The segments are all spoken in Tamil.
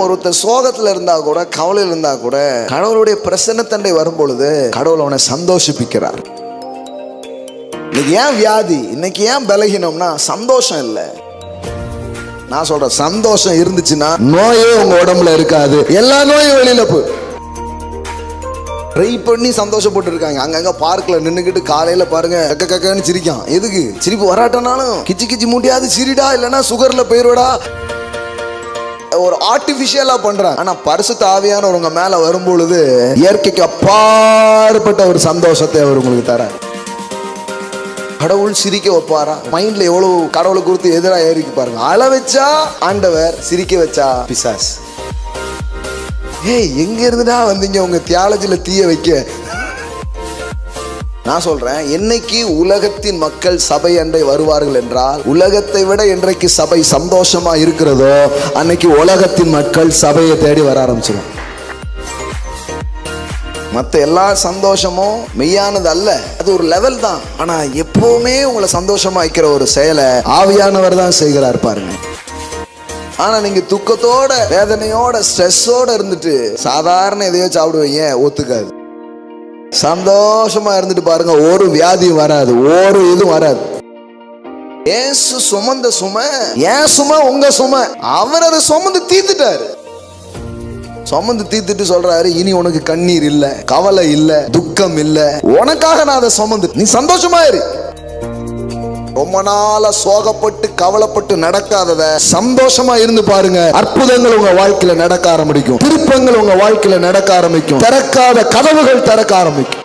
ஒருத்தர் சோகத்துல இருந்தா கூட, கவலையில் இருந்தா கூட, கடவுளுடைய பிரசன்னத்தண்டை வரும் பொழுது கடவுள் அவனை சந்தோஷிப்பிக்கிறார். இன்னைக்கு ஏன் வியாதி, இன்னைக்கு ஏன் பலகீனம்னா சந்தோஷம் இல்லை. நான் சொல்றேன், சந்தோஷம் இருந்துச்சுன்னா நோயே உங்க உடம்புல இருக்காது, எல்லா நோயும் வெளியில போ. ட்ரை பண்ணி சந்தோஷப்பட்டு இருக்காங்க. அங்கங்க பார்க்ல நின்னுக்கிட்டு காலையில பாருங்க கக்கன்னு சிரிக்கான். எதுக்கு சிரிப்பு வராட்டனாலும் கிச்சி கிச்சி மூட்டியாவது சிரிடா, இல்லைன்னா சுகர்ல போயிருடா. ஒரு ஆர்டிபிஷியலா பண்றாங்க. ஆனா பரிசுத்த ஆவியானவர் உங்க மேல வரும்பொழுது இயற்கைக்கு அப்பாற்பட்ட ஒரு சந்தோஷத்தை அவர் உங்களுக்கு தர. கடவுள் சிரிக்க வைப்பாரா? மைண்ட்ல எவ்வளவு கடவுளை குறித்து எதிராக ஏறிக்கு பாருங்க. அழ வச்சா ஆண்டவர், சிரிக்க வச்சா பிசாஸ். எங்க இருந்துடா வந்தீங்க உங்க தியாலஜில தீய வைக்க? நான் சொல்றேன், என்னைக்கு உலகத்தின் மக்கள் சபை அண்டை வருவார்கள் என்றால், உலகத்தை விட என்றைக்கு சபை சந்தோஷமா இருக்கிறதோ அன்னைக்கு உலகத்தின் மக்கள் சபையை தேடி வர ஆரம்பிச்சிடும். மற்ற எல்லா சந்தோஷமும் மெய்யானது அல்ல, அது ஒரு லெவல் தான். ஆனா எப்பவுமே உங்களை சந்தோஷமா வைக்கிற ஒரு செயலை ஆவியானவர் தான் செய்கிறார் பாருங்க. ஆனா நீங்க துக்கத்தோட, வேதனையோட, ஸ்ட்ரெஸ்ஸோட இருந்துட்டு சாதாரண எதையோ சாப்பிடுவீங்க, ஒத்துக்காது. சந்தோஷமா இருந்துட்டு பாருங்க, ஒரு வியாதியும் வராது, ஒரு இதுவும் வராது. ஏசு சுமந்த சுமை, ஏன் சுமை உங்க சுமை. அவர் அதை சுமந்து தீர்த்துட்டாரு. சுமந்து தீர்த்துட்டு சொல்றாரு, இனி உனக்கு கண்ணீர் இல்ல, கவலை இல்ல, துக்கம் இல்ல, உனக்காக நான் அதை சுமந்து, நீ சந்தோஷமா இரு. ரொம்ப நாளா சோகப்பட்டு கவலைப்பட்டு நடக்காதத சந்தோஷமா இருந்து பாருங்க, அற்புதங்கள் உங்க வாழ்க்கையில நடக்க ஆரம்பிக்கும், திருப்பங்கள் உங்க வாழ்க்கையில நடக்க ஆரம்பிக்கும், திறக்காத கதவுகள் திறக்க ஆரம்பிக்கும்.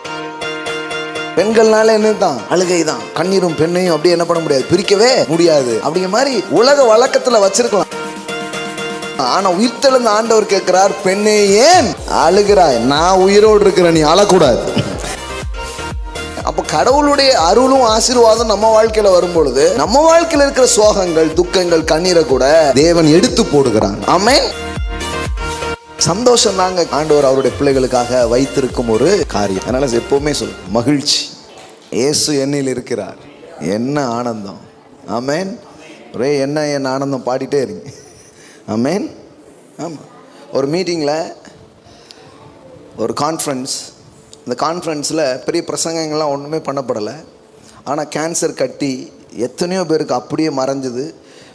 பெண்கள்னால என்னதான் அழுகை தான், கண்ணீரும் பெண்ணையும் அப்படியே என்ன பண்ண முடியாது, பிரிக்கவே முடியாது. அப்படிங்கிற மாதிரி உலக வழக்கத்துல வச்சிருக்கலாம். ஆனா உயிர்த்தெழுந்த ஆண்டவர் கேட்கிறார், பெண்ணே ஏன் அழுகிறாய்? நான் உயிரோடு இருக்கிறேன், நீ அழக்கூடாது. அப்ப கடவுளுடைய அருளும் ஆசீர்வாதம் நம்ம வாழ்க்கையில வரும் பொழுது, நம்ம வாழ்க்கையில இருக்கிற சோகங்கள், துக்கங்கள், கண்ணீரை கூட தேவன் எடுத்து போடுகிறான். ஆமென். சந்தோஷம் தாங்க ஆண்டவர் அவருடைய பிள்ளைகளுக்காக வைத்திருக்கும் ஒரு காரியம். அதனால எப்பவுமே சொல்லு, மகிழ்ச்சி. இயேசு என்னில் இருக்கிறார், என்ன ஆனந்தம். ஆமென். ஒரே என்ன என் ஆனந்தம் பாடிட்டே இருங்க. ஆமென். ஆமா, ஒரு மீட்டிங்ல, ஒரு கான்ஃபரன்ஸ், இந்த கான்ஃபரன்ஸில் பெரிய பிரசங்கங்கள்லாம் ஒன்றுமே பண்ணப்படலை. ஆனால் கேன்சர் கட்டி எத்தனையோ பேருக்கு அப்படியே மறைஞ்சது,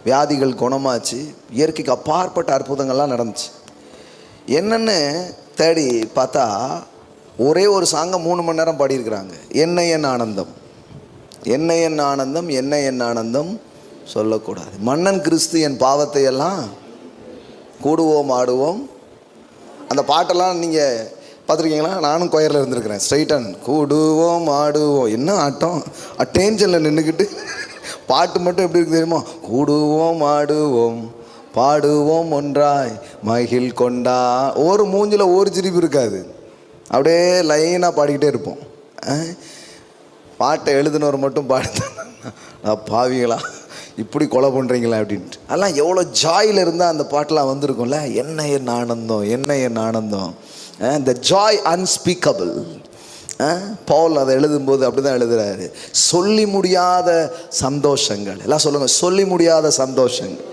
வியாதிகள் குணமாச்சு, இயற்கைக்கு அப்பாற்பட்ட அற்புதங்கள்லாம் நடந்துச்சு. என்னென்னு தேடி பார்த்தா ஒரே ஒரு சாங்கை 3 மணி நேரம் பாடியிருக்கிறாங்க. என்ன என் ஆனந்தம், என்ன என் ஆனந்தம், என்ன என் ஆனந்தம் சொல்லக்கூடாது. மன்னன் கிறிஸ்து என் பாவத்தை எல்லாம் கூடுவோம் ஆடுவோம். அந்த பாட்டெல்லாம் நீங்கள் பார்த்துருக்கீங்களா? நானும் கொயரில் இருந்திருக்கிறேன். ஸ்ட்ரைட்டன் கூடுவோம் ஆடுவோம், என்ன ஆட்டம், அட்டென்ஷனில் நின்றுக்கிட்டு பாட்டு மட்டும் எப்படி இருக்கு தெரியுமா? கூடுவோம் ஆடுவோம் பாடுவோம் ஒன்றாய் மகிழ் கொண்டா. ஒரு மூஞ்சில் ஒரு சிரிப்பு இருக்காது, அப்படியே லைனாக பாடிக்கிட்டே இருப்போம். பாட்டை எழுதுனவர் மட்டும் பாடுதான், பாவிகளா இப்படி கொலை பண்ணுறீங்களா அப்படின்ட்டு. அதெல்லாம் எவ்வளோ ஜாயில் இருந்தால் அந்த பாட்டெலாம் வந்திருக்கும்ல. என்ன என் ஆனந்தம், என்ன என் ஆனந்தம், the joy unspeakable. பவுல் அதை எழுதும்போது அப்படிதான் எழுதுறாரு, சொல்லி முடியாத சந்தோஷங்கள். எல்லாம் சொல்லுங்க, சொல்லி முடியாத சந்தோஷங்கள்.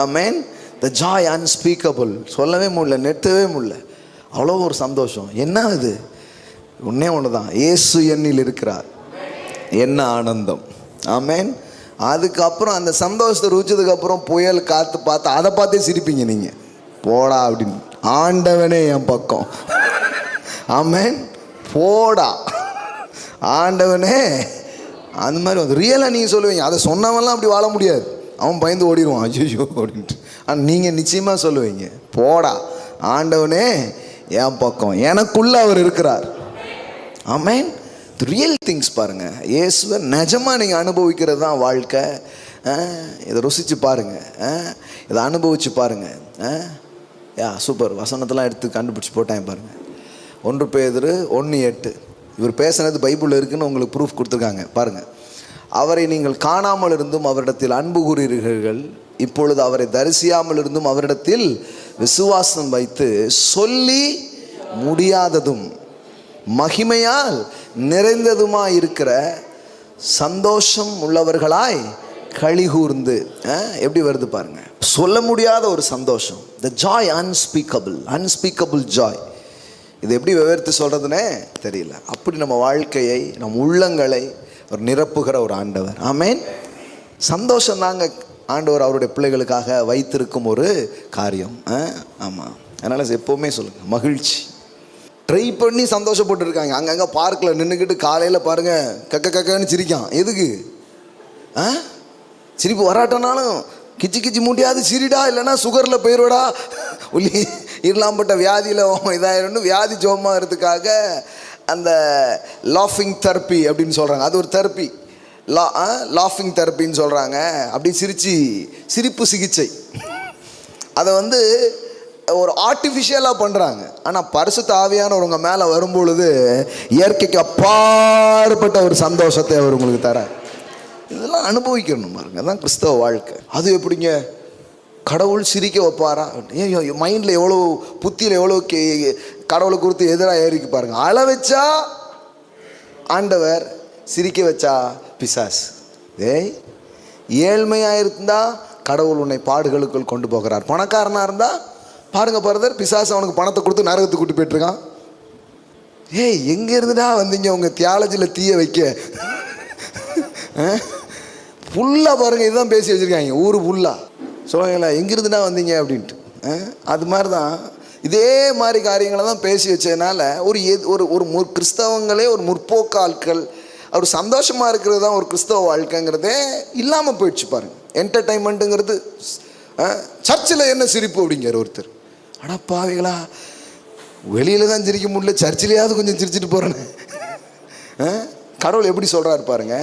ஆமென். the joy unspeakable, சொல்லவே முடியல, நெட்டவே முடியல, அவ்வளோ ஒரு சந்தோஷம். என்ன இது? ஒன்னே ஒன்று தான், இயேசு என்னில் இருக்கிறார், என்ன ஆனந்தம். ஆமென். அதுக்கப்புறம் அந்த சந்தோஷத்தை ருச்சிச்சதுக்கப்புறம் புயல் காற்று பார்த்து அதை பார்த்தே சிரிப்பீங்க நீங்கள், போடா அப்படின்னு. ஆண்டவனே என் பக்கம். ஆமென். போடா ஆண்டவனே. அந்த மாதிரி வந்து ரியலாக நீங்கள் சொல்லுவீங்க. அதை சொன்னவன்லாம் அப்படி வாழ முடியாது, அவன் பயந்து ஓடிடுவான், ஐயோ அப்படின்ட்டு. ஆனால் நீங்கள் நிச்சயமாக சொல்லுவீங்க, போடா ஆண்டவனே என் பக்கம், எனக்குள்ளே அவர் இருக்கிறார். ஆமென். ரியல் திங்ஸ் பாருங்கள், இயேசுவை நிஜமாக நீங்கள் அனுபவிக்கிறது தான் வாழ்க்கை. இதை ருசித்து பாருங்கள், இதை அனுபவித்து பாருங்கள். சூப்பர். வசனத்தெல்லாம் எடுத்து கண்டுபிடிச்சி போட்டாங்க பாருங்கள். 1 பேதுரு 1:8. இவர் பேசுனது பைபிளில் இருக்குன்னு உங்களுக்கு ப்ரூஃப் கொடுத்துருக்காங்க பாருங்கள். அவரை நீங்கள் காணாமல் இருந்தும் அவரிடத்தில் அன்பு கூறுகிறீர்கள், இப்பொழுது அவரை தரிசியாமல் இருந்தும் அவரிடத்தில் விசுவாசம் வைத்து சொல்லி முடியாததும் மகிமையால் நிறைந்ததுமாய் இருக்கிற சந்தோஷம் உள்ளவர்களாய் களி கூர்ந்து. எப்படி வருது பாருங்க, சொல்ல முடியாத ஒரு சந்தோஷம். The joy unspeakable Joy. இது எப்படி விவரித்து சொல்றதுன்னே தெரியல. அப்படி நம்ம வாழ்க்கையை, நம் உள்ளங்களை ஒரு நிரப்புகிற ஒரு ஆண்டவர். ஆமேன். சந்தோஷம் தாங்க ஆண்டவர் அவருடைய பிள்ளைகளுக்காக வைத்திருக்கும் ஒரு காரியம். ஆமாம். அதனால் எப்போவுமே சொல்லுங்கள், மகிழ்ச்சி. ட்ரை பண்ணி சந்தோஷப்பட்டு இருக்காங்க. அங்கங்கே பார்க்கில் நின்றுக்கிட்டு காலையில் பாருங்கள் கக்கன்னு சிரிக்கான். எதுக்கு? சிரிப்பு வராட்டனாலும் கிச்சி மூட்டியாவது சிரிடா, இல்லைன்னா சுகரில் போயிடுவடா, உள்ளி இருளாம்பட்ட வியாதியில் இதாயிரணும், வியாதி ஜோமாகிறதுக்காக அந்த லாஃபிங் தெரப்பி அப்படின்னு சொல்கிறாங்க. அது ஒரு தெரப்பி, லாஃபிங் தெரப்பின்னு சொல்கிறாங்க. அப்படி சிரிப்பு சிகிச்சை. அதை ஒரு ஆர்டிஃபிஷியலாக பண்ணுறாங்க. ஆனால் பரிசுத்த ஆவியானவர் உங்கள் மேலே வரும்பொழுது இயற்கைக்கு அப்பாற்பட்ட ஒரு சந்தோஷத்தை அவர் உங்களுக்கு தரார். இதெல்லாம் அனுபவிக்கணும் பாருங்க. அதுதான் கிறிஸ்தவ வாழ்க்கை. அது எப்படிங்க கடவுள் சிரிக்க வைப்பாரா? ஏன் மைண்டில் எவ்வளோ, புத்தியில் எவ்வளோ கடவுளை குறித்து எதிராக ஏறிக்கு பாருங்க. அழ வச்சா ஆண்டவர், சிரிக்க வச்சா பிசாஸ். ஏழ்மையாக இருந்தால் கடவுள் உன்னை பாடுகளுக்குள் கொண்டு போகிறார். பணக்காரனாக இருந்தால் பாருங்க பிரதர், பிசாசு அவனுக்கு பணத்தை கொடுத்து நரகத்துக்கு கூட்டி போயிட்டுருக்கான். எங்கே இருந்துடா வந்தீங்க உங்கள் தியாலஜியில் தீய வைக்க? ஃபுல்லாக பாருங்கள், இதுதான் பேசி வச்சுருக்காங்க ஊர் ஃபுல்லாக. சொல்லுவாங்களா எங்கிருந்துடா வந்தீங்க அப்படின்ட்டு. அது மாதிரி தான், இதே மாதிரி காரியங்களை தான் பேசி வச்சதுனால ஒரு கிறிஸ்தவங்களே ஒரு முற்போக்கு ஆட்கள் அவர் சந்தோஷமாக இருக்கிறது தான் ஒரு கிறிஸ்தவ வாழ்க்கைங்கிறதே இல்லாமல் போயிடுச்சு பாருங்க. என்டர்டைன்மெண்ட்டுங்கிறது சர்ச்சில் என்ன சிரிப்பு அப்படிங்கிற ஒருத்தர். அடப்பாவிகளா, வெளியில் தான் சிரிக்க முடியல, சர்ச்சிலேயாவது கொஞ்சம் சிரிச்சிட்டு போகிறேன்னு. கடவுள் எப்படி சொல்கிறாரு பாருங்க,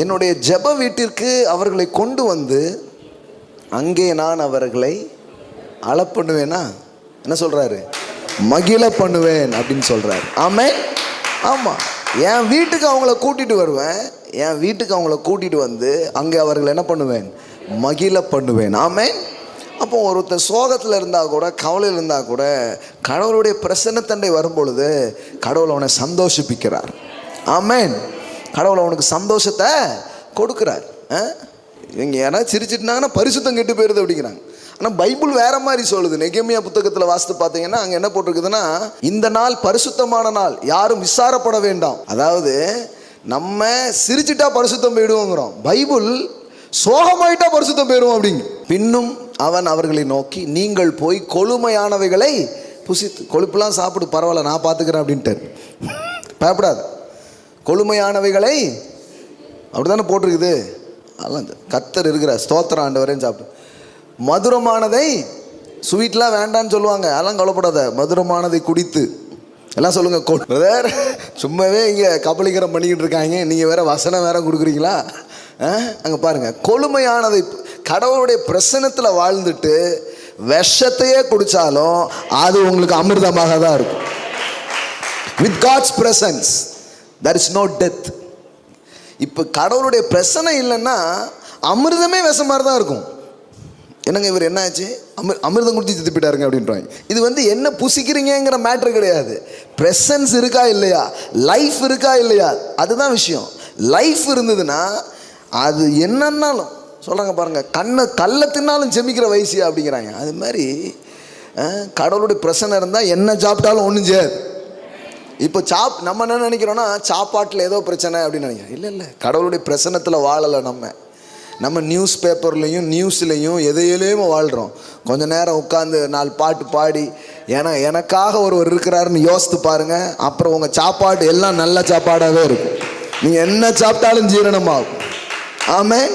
என்னுடைய ஜெப வீட்டிற்கு அவர்களை கொண்டு வந்து அங்கே நான் அவர்களை அழ பண்ணுவேனா, என்ன சொல்கிறாரு, மகிழ பண்ணுவேன் அப்படின்னு சொல்கிறாரு. ஆமென். ஆமாம், என் வீட்டுக்கு அவங்கள கூட்டிகிட்டு வருவேன். என் வீட்டுக்கு அவங்கள கூட்டிகிட்டு வந்து அங்கே அவர்கள் என்ன பண்ணுவேன், மகிழ பண்ணுவேன். ஆமென். அப்போ ஒருத்தர் சோகத்தில் இருந்தால் கூட, கவலையில் இருந்தால் கூட, கடவுளுடைய பிரசன்னத்தண்டை வரும்பொழுது கடவுள் அவனை சந்தோஷிப்பிக்கிறார். ஆமென். கடவுள் அவனுக்கு சந்தோஷத்தை கொடுக்குறார். இவங்க யாராவது சிரிச்சிட்டுனாங்கன்னா பரிசுத்தம் கெட்டு போயிடுது அப்படிங்கிறாங்க. ஆனால் பைபிள் வேற மாதிரி சொல்லுது. நெகேமியா புத்தகத்தில் வாசித்து பார்த்தீங்கன்னா அங்கே என்ன போட்டிருக்குதுன்னா, இந்த நாள் பரிசுத்தமான நாள், யாரும் விசாரப்பட வேண்டாம். அதாவது நம்ம சிரிச்சிட்டா பரிசுத்தம் போயிடுவோங்கிறோம். பைபிள் சோகமாயிட்டா பரிசுத்தம் போயிடுவோம் அப்படிங்க. பின்னும் அவன் அவர்களை நோக்கி, நீங்கள் போய் கொழுமையானவைகளை புசித்து, கொழுப்புலாம் சாப்பிடு, பரவாயில்ல நான் பார்த்துக்கிறேன் அப்படின்ட்டு. பயப்படாது, கொழுமையானவைகளை அப்படிதானே போட்டிருக்குது. அதெல்லாம் கர்த்தர் இருக்கிற ஸ்தோத்திர ஆண்டவரேன்னு சாப்பிடு. மதுரமானதை, ஸ்வீட்லாம் வேண்டான்னு சொல்லுவாங்க, அதெல்லாம் கவலைப்படாத, மதுரமானதை குடித்து எல்லாம் சொல்லுங்க. பிரதர் சும்மாவே இங்கே கபலீகரம் பண்ணிக்கிட்டு இருக்காங்க, நீங்கள் வேற வசனம் வேற கொடுக்குறீங்களா? அங்கே பாருங்க, கொழுமையானதை, கடவுளுடைய பிரசன்னத்தில் வாழ்ந்துட்டு விஷத்தையே குடித்தாலும் அது உங்களுக்கு அமிர்தமாக தான் இருக்கும். With God's presence there is no death. இப்போ கடவுளுடைய பிரசனை இல்லைன்னா அமிர்தமே விஷம் மாதிரி தான் இருக்கும். என்னங்க இவர் என்ன ஆச்சு, அமிர்தம் குடிச்சு செத்து போயிட்டாருங்க அப்படின்றாங்க. இது என்ன புசிக்கிறீங்கிற மேட்ரு கிடையாது. பிரசன்ஸ் இருக்கா இல்லையா, லைஃப் இருக்கா இல்லையா, அதுதான் விஷயம். லைஃப் இருந்ததுன்னா அது என்னன்னாலும் சொல்கிறாங்க பாருங்க, கல்லை தின்னாலும் செமிக்கிற வயசியா அப்படிங்கிறாங்க. அது மாதிரி கடவுளுடைய பிரசனை இருந்தால் என்ன சாப்பிட்டாலும் ஒன்றும் செய்யாது. இப்போ நம்ம என்ன நினைக்கிறோன்னா சாப்பாட்டில் ஏதோ பிரச்சனை அப்படின்னு நினைக்கிறோம். இல்லை, கடவுளுடைய பிரசன்னத்தில் வாழலை. நம்ம நியூஸ் பேப்பர்லேயும் நியூஸ்லேயும் எதையிலையும் வாழ்கிறோம். கொஞ்ச நேரம் உட்காந்து 4 பாட்டு பாடி எனக்காக ஒருவர் இருக்கிறாருன்னு யோசித்து பாருங்கள். அப்புறம் உங்கள் சாப்பாடு எல்லாம் நல்ல சாப்பாடாகவே இருக்கும். நீங்கள் என்ன சாப்பிட்டாலும் ஜீரணமாகும். ஆமென்.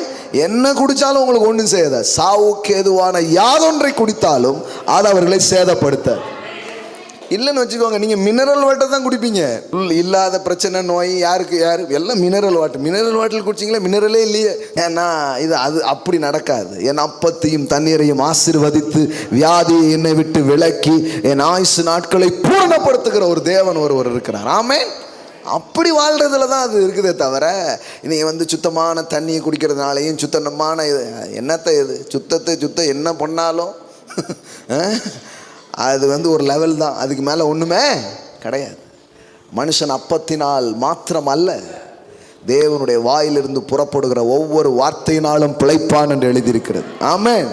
என்ன குடித்தாலும் உங்களுக்கு ஒன்றும் செய்யாத. சாவுக்கு ஏதுவான யாதொன்றை குடித்தாலும் அது அவர்களை சேதப்படுத்த. இல்லைன்னு வச்சுக்கோங்க, நீங்கள் மினரல் வாட்டர் தான் குடிப்பீங்க. இல்லாத பிரச்சனை, நோய் யாருக்கு எல்லாம் மினரல் வாட்டர் குடிச்சிங்களா? மினரலே இல்லையே. ஏன்னா அது அப்படி நடக்காது. என் அப்பத்தையும் தண்ணீரையும் ஆசீர்வதித்து வியாதியை என்னை விட்டு விலக்கி என் ஆயுசு நாட்களை பூரணப்படுத்துகிற ஒரு தேவன் ஒருவர் இருக்கிறார். ஆமென். அப்படி வாழ்கிறதுல தான் அது இருக்குதே தவிர, நீங்கள் சுத்தமான தண்ணியை குடிக்கிறதுனாலையும் சுத்தமான என்னத்தை சுத்தத்தை என்ன பண்ணாலும் அது ஒரு லெவல் தான். அதுக்கு மேலே ஒன்றுமே கிடையாது. மனுஷன் அப்பத்தினால் மாத்திரம் அல்ல, தேவனுடைய வாயிலிருந்து புறப்படுகிற ஒவ்வொரு வார்த்தையினாலும் பிழைப்பான் என்று எழுதியிருக்கிறது. ஆமென்.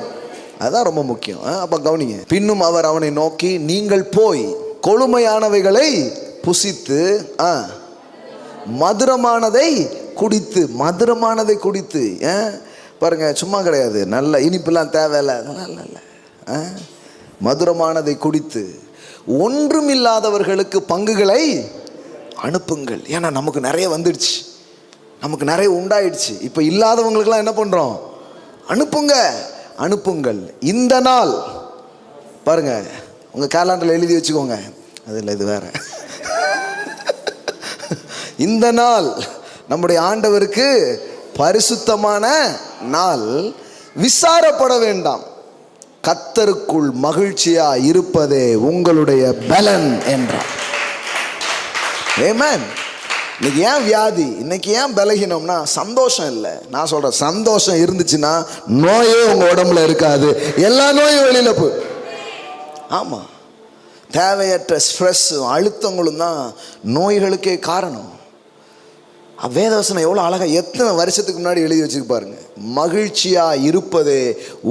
அதான் ரொம்ப முக்கியம். அப்ப கவனிங்க. பின்னும் அவர் அவனை நோக்கி, நீங்கள் போய் கொழுமையானவைகளை புசித்து மதுரமானதை குடித்து. மதுரமானதை குடித்து பாருங்க, சும்மா கிடையாது, நல்ல இனிப்பெல்லாம் தேவையில்லை, மதுரமானதை குடித்து ஒன்றுமில்லாதவர்களுக்கு பங்குகளை அனுப்புங்கள். ஏன்னா நமக்கு நிறைய வந்துடுச்சு, நமக்கு நிறைய உண்டாயிடுச்சு. இப்போ இல்லாதவங்களுக்கெல்லாம் என்ன பண்ணுறோம்? அனுப்புங்க, அனுப்புங்கள். இந்த நாள் பாருங்க, உங்கள் கேலண்டரில் எழுதி வச்சுக்கோங்க, அதில் இது வேற. இந்த நாள் நம்முடைய ஆண்டவருக்கு பரிசுத்தமான நாள், விசாரப்பட வேண்டாம், கர்த்தருக்குள் மகிழ்ச்சியா இருப்பதே உங்களுடைய பலன் என்றார். ஆமென். இன்னைக்கு ஏன் வியாதி, இன்னைக்கு ஏன் பலகீனம்னா சந்தோஷம் இல்லை. நான் சொல்றேன், சந்தோஷம் இருந்துச்சுன்னா நோயே உங்க உடம்புல இருக்காது, எல்லா நோயும் வெளியில போ. ஆமா, தேவையற்ற ஸ்ட்ரெஸ்ஸும் அழுத்தங்களும் தான் நோய்களுக்கே காரணம். வேதவசனம் எவ்வளோ அழகாக எத்தனை வருஷத்துக்கு முன்னாடி எழுதி வச்சுக்கு பாருங்க. மகிழ்ச்சியா இருப்பதே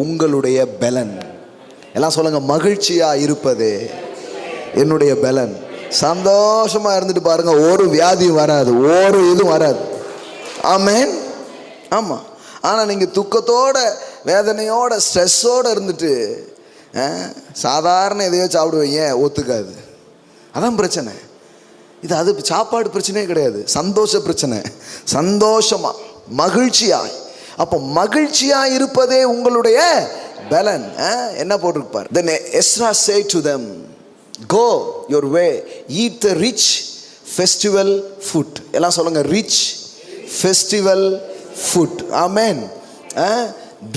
உங்களுடைய பலன். எல்லாம் சொல்லுங்க, மகிழ்ச்சியா இருப்பதே என்னுடைய பலன். சந்தோஷமா இருந்துட்டு பாருங்க, ஒரு வியாதியும் வராது, ஒரு இதுவும் வராது. ஆமென். ஆமா. ஆனா நீங்க துக்கத்தோட, வேதனையோட, ஸ்ட்ரெஸ்ஸோட இருந்துட்டு சாதாரண எதையோ சாப்பிடுவீங்க, ஒத்துக்காது. அதான் பிரச்சனை. இது அது சாப்பாடு பிரச்சனையே கிடையாது, சந்தோஷ பிரச்சனை. சந்தோஷமா மகிழ்ச்சியா, அப்போ மகிழ்ச்சியா இருப்பதே உங்களுடைய பலன். என்ன போட்டிருப்பார்? Then Ezra said to them, go your way, eat the rich festival food. எல்லாம் சொல்லுங்க, rich festival food. Amen.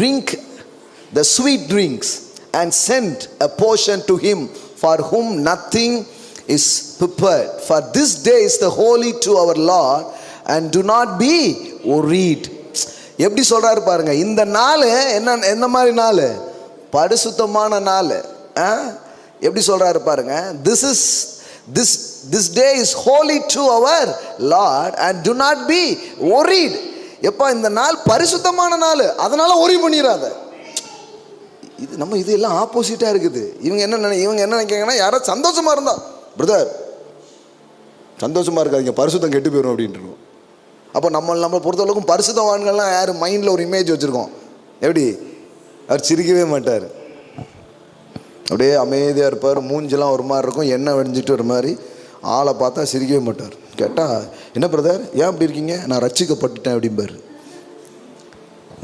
Drink the sweet drinks and send a portion to him for whom nothing is prepared, for this day is the holy to our Lord, and do not be worried. எப்படி சொல்றாரு பாருங்க, இந்த நாள் என்ன மாதிரி நாள்? பரிசுத்தமான நாள். எப்படி சொல்றாரு பாருங்க, this day is holy to our Lord, and do not be worried. எப்ப இந்த நாள் பரிசுத்தமான நாள், அதனால worry பண்ணிராத. இது நம்ம இது எல்லாம் ஆப்போசிட்டா இருக்குது. இவங்க என்ன நினைக்கிறாங்கன்னா, யாரோ சந்தோஷமா இருந்தா, பிரதர் சந்தோஷமா இருக்காதீங்க, பரிசுத்தம் கெட்டு போயிடும் அப்படின்ட்டு. அப்போ நம்ம பொறுத்தளவுக்கும் பரிசுத்தவான்கள்லாம் யார் மைண்டில் ஒரு இமேஜ் வச்சுருக்கோம். எப்படி? அவர் சிரிக்கவே மாட்டார், அப்படியே அமைதியாக இருப்பார், மூஞ்செல்லாம் ஒரு மாதிரி இருக்கும், எண்ணெய் வடிஞ்சிட்டு ஒரு மாதிரி, ஆளை பார்த்தா சிரிக்கவே மாட்டார். கேட்டால், என்ன பிரதர் ஏன் அப்படி இருக்கீங்க? நான் ரட்சிக்கப்பட்டுட்டேன் அப்படிம்பார்.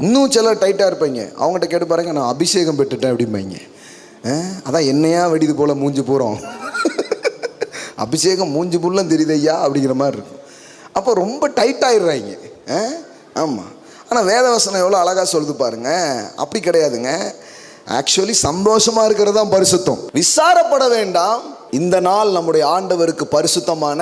இன்னும் சிலர் டைட்டாக இருப்பாங்க, அவங்ககிட்ட கேட்டு பாருங்க, நான் அபிஷேகம் பெற்றுட்டேன் அப்படிம்பாங்க. அதான் என்னையா வெடிது போல் மூஞ்சி போகிறோம், அபிஷேகம் மூஞ்சி புல்லாம் தெரியுது ஐயா அப்படிங்கிற மாதிரி இருக்கும். அப்போ ரொம்ப டைட் ஆயிடுறாங்க. ஆமாம். ஆனால் வேதவசனம் எவ்வளோ அழகாக சொல்லுது பாருங்க, அப்படி கிடையாதுங்க. ஆக்சுவலி சந்தோஷமா இருக்கிறது தான் பரிசுத்தம். விசாரப்பட வேண்டாம், இந்த நாள் நம்முடைய ஆண்டவருக்கு பரிசுத்தமான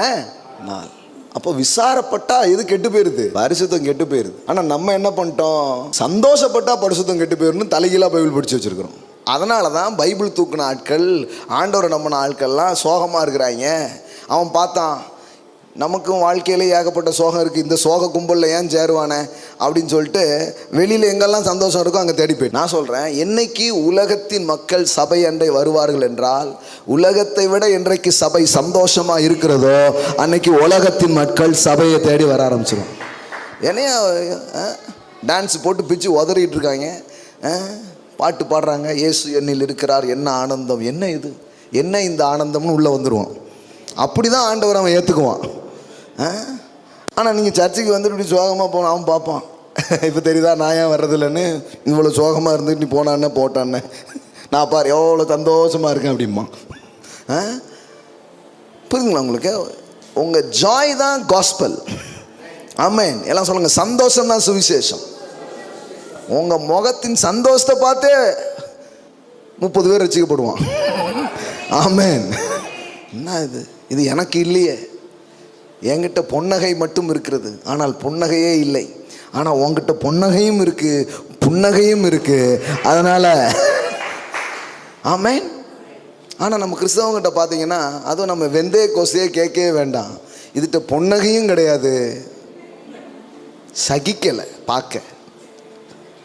நாள். அப்போ விசாரப்பட்டா எது கெட்டு போயிருது? பரிசுத்தம் கெட்டு போயிருது. ஆனால் நம்ம என்ன பண்ணிட்டோம்? சந்தோஷப்பட்டா பரிசுத்தம் கெட்டு போயிருன்னு தலைகீழா பைபிள் படிச்சு வச்சிருக்கிறோம். அதனால தான் பைபிள் தூக்குன ஆட்கள், ஆண்டவரை நம்பின ஆட்கள்லாம் சோகமாக இருக்கிறாங்க. அவன் பார்த்தான், நமக்கும் வாழ்க்கையிலே ஏகப்பட்ட சோகம் இருக்குது, இந்த சோக கும்பலில் ஏன் சேருவானே அப்படின்னு சொல்லிட்டு வெளியில் எங்கெல்லாம் சந்தோஷம் இருக்கோ அங்கே தேடி போய். நான் சொல்கிறேன், என்னைக்கு உலகத்தின் மக்கள் சபை அண்டை வருவார்கள் என்றால், உலகத்தை விட என்றைக்கு சபை சந்தோஷமாக இருக்கிறதோ அன்னைக்கு உலகத்தின் மக்கள் சபையை தேடி வர ஆரம்பிச்சிடும். என்னையா டான்ஸ் போட்டு பிச்சு உதறிட்டு இருக்காங்க, பாட்டு பாடுறாங்க, இயேசு என்னில் இருக்கிறார், என்ன ஆனந்தம், என்ன இது, என்ன இந்த ஆனந்தம்னு உள்ளே வந்துடுவான். அப்படி தான் ஆண்டவர் அவன் ஏற்றுக்குவான். ஆனால் நீங்கள் சர்ச்சுக்கு வந்துட்டு இப்படி சோகமாக போன அவன் பார்ப்பான், இப்போ தெரியுதா நான் ஏன் வர்றதில்லன்னு, இவ்வளோ சோகமாக இருந்துட்டு நீ போனான்னே போட்டான்னே, நான் பாரு எவ்வளோ சந்தோஷமாக இருக்கேன் அப்படிமா. புரியுதுங்களா உங்களுக்கு? உங்கள் ஜாய் தான் காஸ்பல். ஆமென். எல்லாம் சொல்லுங்கள், சந்தோஷம் தான் சுவிசேஷம். உங்கள் முகத்தின் சந்தோஷத்தை பார்த்தே 30 பேர் ரட்சிக்கப்படுவான். ஆமென். என்ன இது எனக்கு இல்லையே, என்கிட்ட பொன்னகை மட்டும் இருக்கிறது, ஆனால் புன்னகையே இல்லை. ஆனால் உங்ககிட்ட பொன்னகையும் இருக்கு, புன்னகையும் இருக்கு, அதனால ஆமென். ஆனால் நம்ம கிறிஸ்தவங்கிட்ட பார்த்தீங்கன்னா, அதுவும் நம்ம வெந்தய கோசையே கேட்கவே வேண்டாம், இதுகிட்ட பொன்னகையும் கிடையாது, சகிக்கலை பார்க்க.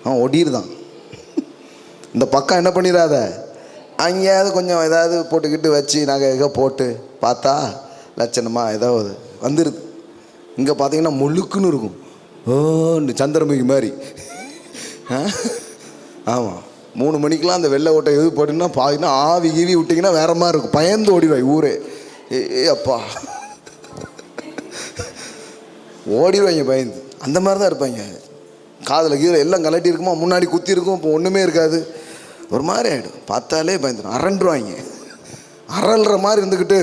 அவன் ஒடிருதான். இந்த பக்கம் என்ன பண்ணிடாத, அங்கேயாவது கொஞ்சம் ஏதாவது போட்டுக்கிட்டு வச்சு நகை போட்டு பார்த்தா லட்சணமாக ஏதாவது வந்துடுது. இங்கே பார்த்தீங்கன்னா முழுக்குன்னு இருக்கும். ஓன்னு சந்திரமுகி மாதிரி. ஆமாம், 3 மணிக்கெலாம் அந்த வெள்ளை ஓட்டை எது போட்டிங்கன்னா பார்த்தீங்கன்னா ஆவி கீவி விட்டிங்கன்னா வேற மாதிரி இருக்கும். பயந்து ஓடிடுவாய் ஊரே. அப்பா ஓடிடுவாங்க பயந்து. அந்த மாதிரி தான் இருப்பாங்க. காதில் கீழே எல்லாம் கலட்டி இருக்குமா, முன்னாடி குத்தி இருக்கும், இப்போ ஒன்றுமே இருக்காது. ஒரு மாதிரி ஆகிடும். பார்த்தாலே பயந்துடும், அரண்டுருவாங்க. அரல்ற மாதிரி இருந்துக்கிட்டு